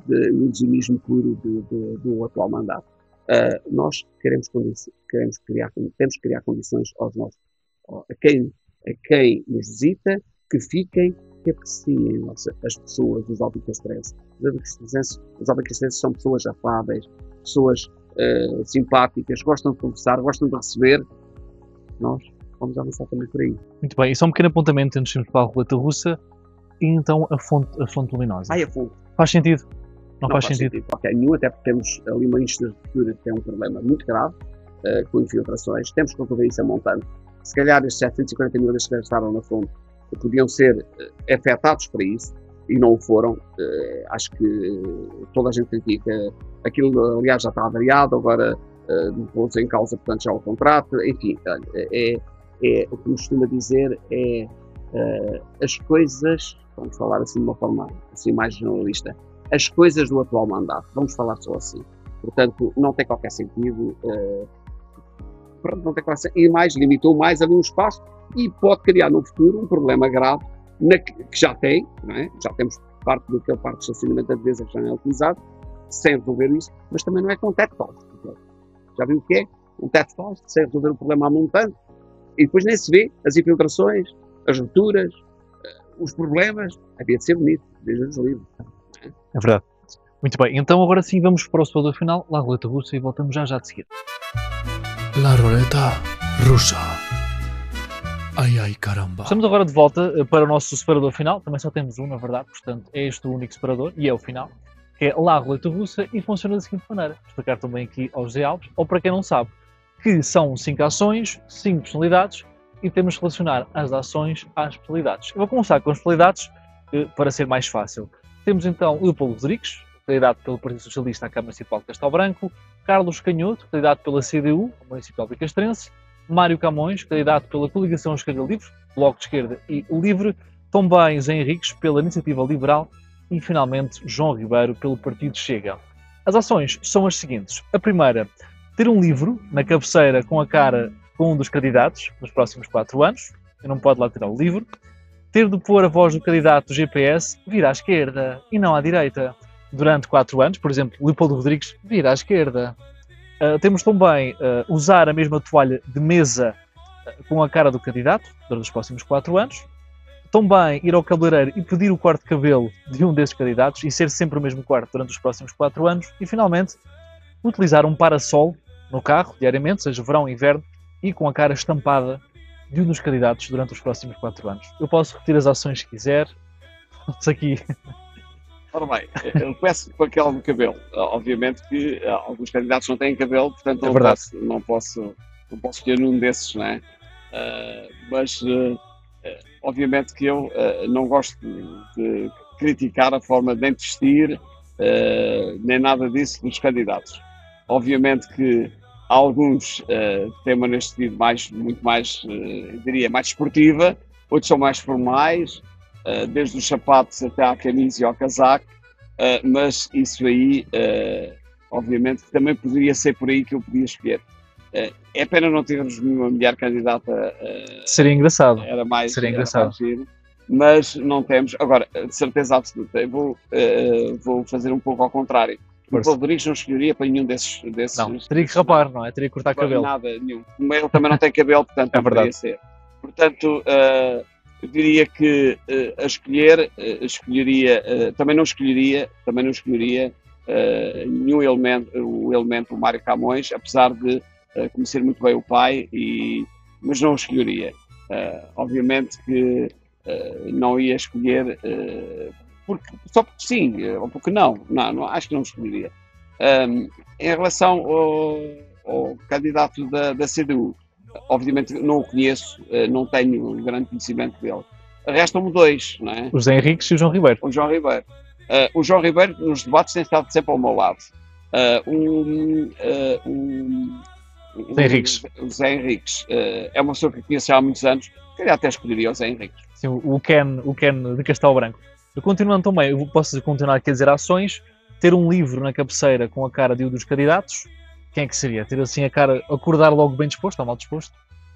C: de ilusionismo puro do atual mandato. Nós temos que criar condições a quem nos visita, que fiquem, que apreciem as pessoas, os albicastrenses. Os albicastrenses são pessoas afáveis, pessoas simpáticas, gostam de conversar, gostam de receber. Nós vamos avançar também por aí.
B: Muito bem, e só um pequeno apontamento antes de irmos para a roleta russa, e então a fonte luminosa.
C: A fonte.
B: Faz sentido? Não faz sentido.
C: Okay, nenhum, até porque temos ali uma infraestrutura que tem um problema muito grave, com infiltrações, temos que resolver isso a montante. Se calhar estes 740 mil que gastaram na fonte podiam ser afetados para isso, e não o foram. Acho que toda a gente critica. Aquilo, aliás, já está avariado, agora pôs em causa, portanto, já o contrato, enfim, o que me costuma dizer as coisas, vamos falar assim de uma forma assim mais generalista, as coisas do atual mandato, vamos falar só assim. Portanto, não tem qualquer sentido, e mais, limitou mais ali um espaço e pode criar no futuro um problema grave, que já tem, não é? Já temos parte do parque de estacionamento da Devesa que já não é utilizado, sem resolver isso, mas também não é com teto falso. Já viu o que é? Um teto falso, sem resolver o problema à montante, e depois nem se vê as infiltrações, as rupturas, os problemas. Havia de ser bonito, desde os livros.
B: É verdade. Muito bem, então agora sim vamos para o separador final, La Roleta Russa, e voltamos já de seguida.
F: La Roleta Russa. Ai, ai, caramba.
B: Estamos agora de volta para o nosso separador final, também só temos um, na verdade, portanto é este o único separador, e é o final, que é La Roleta Russa, e funciona da seguinte maneira. Vou explicar também aqui aos José Alves, ou para quem não sabe, que são 5 ações, 5 personalidades, e temos que relacionar as ações às personalidades. Eu vou começar com as personalidades, para ser mais fácil. Temos então Leopoldo Rodrigues, candidato pelo Partido Socialista à Câmara Municipal de Castelo Branco, Carlos Canhoto, candidato pela CDU, Municipal de Castrense, Mário Camões, candidato pela Coligação Esquerda Livre, Bloco de Esquerda e o Livre, também Zé Henriques, pela Iniciativa Liberal e, finalmente, João Ribeiro, pelo Partido Chega. As ações são as seguintes. A primeira, ter um livro na cabeceira com a cara com um dos candidatos nos próximos 4 anos, e não pode lá tirar o livro. Ter de pôr a voz do candidato do GPS vir à esquerda e não à direita. Durante 4 anos, por exemplo, Leopoldo Rodrigues vir à esquerda. Temos também usar a mesma toalha de mesa com a cara do candidato durante os próximos 4 anos. Também ir ao cabeleireiro e pedir o corte de cabelo de um desses candidatos e ser sempre o mesmo corte durante os próximos 4 anos. E, finalmente, utilizar um parasol no carro, diariamente, seja verão ou inverno, e com a cara estampada de um dos candidatos durante os próximos 4 anos. Eu posso repetir as ações se quiser. Isso aqui...
C: Ora bem, eu peço com aquele de cabelo. Obviamente que alguns candidatos não têm cabelo, portanto não posso escolher um desses, não é? Mas obviamente que eu não gosto de criticar a forma de vestir, nem nada disso dos candidatos. Obviamente que alguns têm uma vestido muito mais, diria, mais esportiva, outros são mais formais, desde os sapatos até à camisa e ao casaco, mas isso aí, obviamente, também poderia ser por aí que eu podia escolher. É pena não termos nenhuma mulher candidata.
B: Seria engraçado.
C: Era mais,
B: seria engraçado.
C: Giro, mas não temos. Agora, de certeza absoluta, eu vou fazer um pouco ao contrário. O Rodrigues não escolheria para nenhum desses.
B: Não, teria que rapar, não é? Teria que cortar cabelo.
C: Nada, nenhum. Como ele também não tem cabelo, portanto, não poderia ser. Portanto, eu diria que a escolher, também não escolheria nenhum elemento do Mário Camões, apesar de conhecer muito bem o pai, mas não o escolheria. Obviamente que não ia escolher, só porque sim, ou porque não, acho que não escolheria. Em relação ao candidato da CDU, obviamente não o conheço, não tenho um grande conhecimento dele. Restam-me 2, não é?
B: O Zé Henriques e o João Ribeiro.
C: O João Ribeiro, nos debates, tem estado sempre ao meu lado. O Zé Henriques é uma pessoa que conheço há muitos anos, que até escolheria o Zé Henriques.
B: Sim, o Ken de Castelo Branco. Eu continuando também, eu posso continuar aqui a dizer ações, ter um livro na cabeceira com a cara de um dos candidatos. Quem é que seria? Ter assim a cara, acordar logo bem disposto ou mal disposto?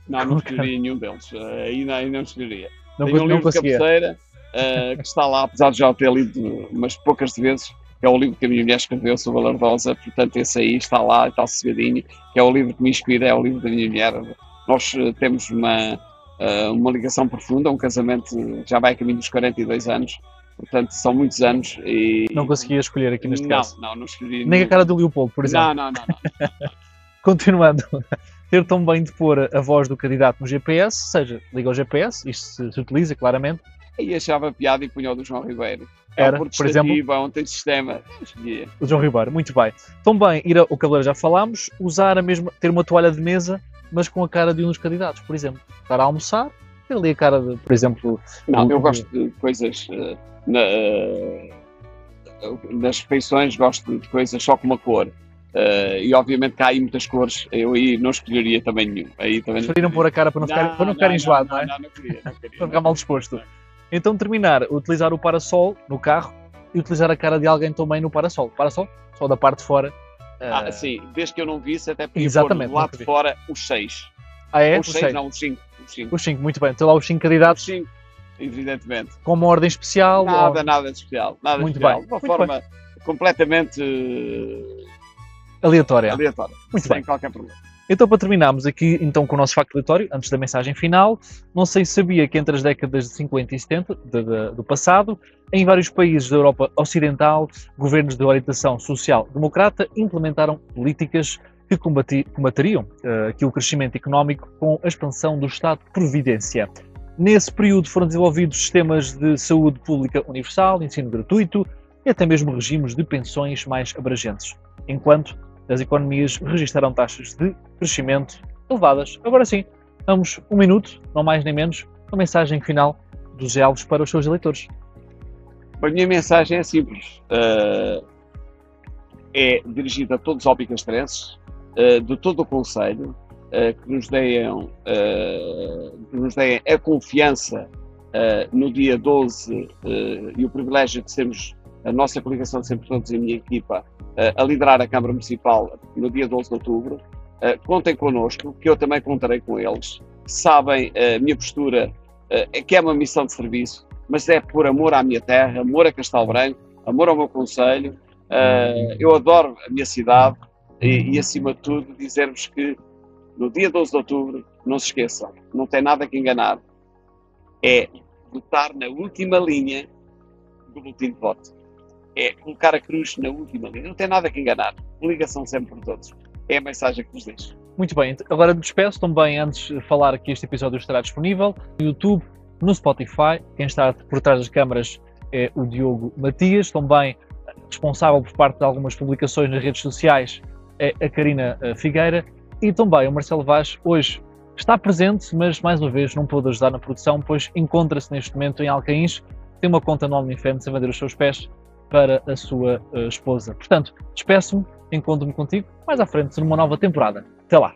C: Não escolheria nenhum deles. Aí não escolheria.
B: Não,
C: tem um livro de cabeceira que está lá, apesar de já o ter lido umas poucas vezes, que é o livro que a minha mulher escreveu sobre a Lardosa, portanto esse aí está lá, está sossegadinho, que é o livro que me inspira, é o livro da minha mulher. Nós temos uma ligação profunda, um casamento já vai a caminho dos 42 anos, portanto são muitos anos e...
B: Não conseguia escolher aqui neste caso?
C: Não escolhi.
B: Nem a cara do Leopoldo, por exemplo?
C: Não.
B: Continuando, ter também de pôr a voz do candidato no GPS, seja, liga ao GPS, isto se utiliza claramente.
C: E achava piada e punha o do João Ribeiro.
B: Era, por exemplo,
C: ontem sistema.
B: O João Ribeiro, muito bem. Também ir ao cabeleireiro, já falámos, usar ter uma toalha de mesa, mas com a cara de um dos candidatos, por exemplo. Estar a almoçar, ter ali a cara de, por exemplo...
C: Não, eu gosto de coisas... nas refeições gosto de coisas só com uma cor. E obviamente que há aí muitas cores, eu aí não escolheria também nenhum. Aí também
B: Preferiram pôr a cara para não ficar enjoado, não é?
C: Não queria.
B: Para ficar mal disposto. Então terminar, utilizar o parasol no carro e utilizar a cara de alguém também no parasol. Parasol, só da parte de fora.
C: Sim, desde que eu não visse, até podia pôr
B: Exatamente,
C: do lado de fora os 6.
B: É?
C: Os 6 não, os 5.
B: Os 5, muito bem. Tem lá os 5 candidatos.
C: Os 5, evidentemente.
B: Com uma ordem especial?
C: Nada de especial. Nada
B: muito
C: especial.
B: bem.
C: De uma forma completamente
B: aleatória.
C: Muito sem qualquer problema.
B: Então, para terminarmos aqui então, com o nosso facto aleatório, antes da mensagem final, não sei se sabia que entre as décadas de 50 e 70 do passado, em vários países da Europa Ocidental, governos de orientação social-democrata implementaram políticas que combatariam aqui o crescimento económico com a expansão do Estado de Providência. Nesse período foram desenvolvidos sistemas de saúde pública universal, ensino gratuito e até mesmo regimes de pensões mais abrangentes, enquanto as economias registraram taxas de crescimento elevadas. Agora sim, vamos 1 minuto, não mais nem menos, a mensagem final do José Alves para os seus eleitores.
C: A minha mensagem é simples. É dirigida a todos os alpicastrenses, de todo o Conselho, que nos deem a confiança no dia 12 e o privilégio de sermos, a nossa coligação de sempre todos e a minha equipa, a liderar a Câmara Municipal no dia 12 de outubro. Contem connosco, que eu também contarei com eles. Sabem a minha postura, que é uma missão de serviço, mas é por amor à minha terra, amor a Castelo Branco, amor ao meu concelho. Eu adoro a minha cidade e acima de tudo, dizer-vos que no dia 12 de outubro, não se esqueçam, não tem nada que enganar. É votar na última linha do boletim de voto. É colocar a cruz na última linha. Não tem nada que enganar. Ligação sempre por todos. É a mensagem que vos deixo.
B: Muito bem. Agora despeço também, antes de falar que este episódio estará disponível no YouTube, no Spotify. Quem está por trás das câmaras é o Diogo Matias. Também responsável por parte de algumas publicações nas redes sociais é a Karina Figueira. E também o Marcelo Vaz hoje está presente, mas mais uma vez não pôde ajudar na produção, pois encontra-se neste momento em Alcaíns. Tem uma conta no OnlyFans a vender os seus pés para a sua esposa. Portanto, despeço-me, encontro-me contigo mais à frente numa nova temporada. Até lá!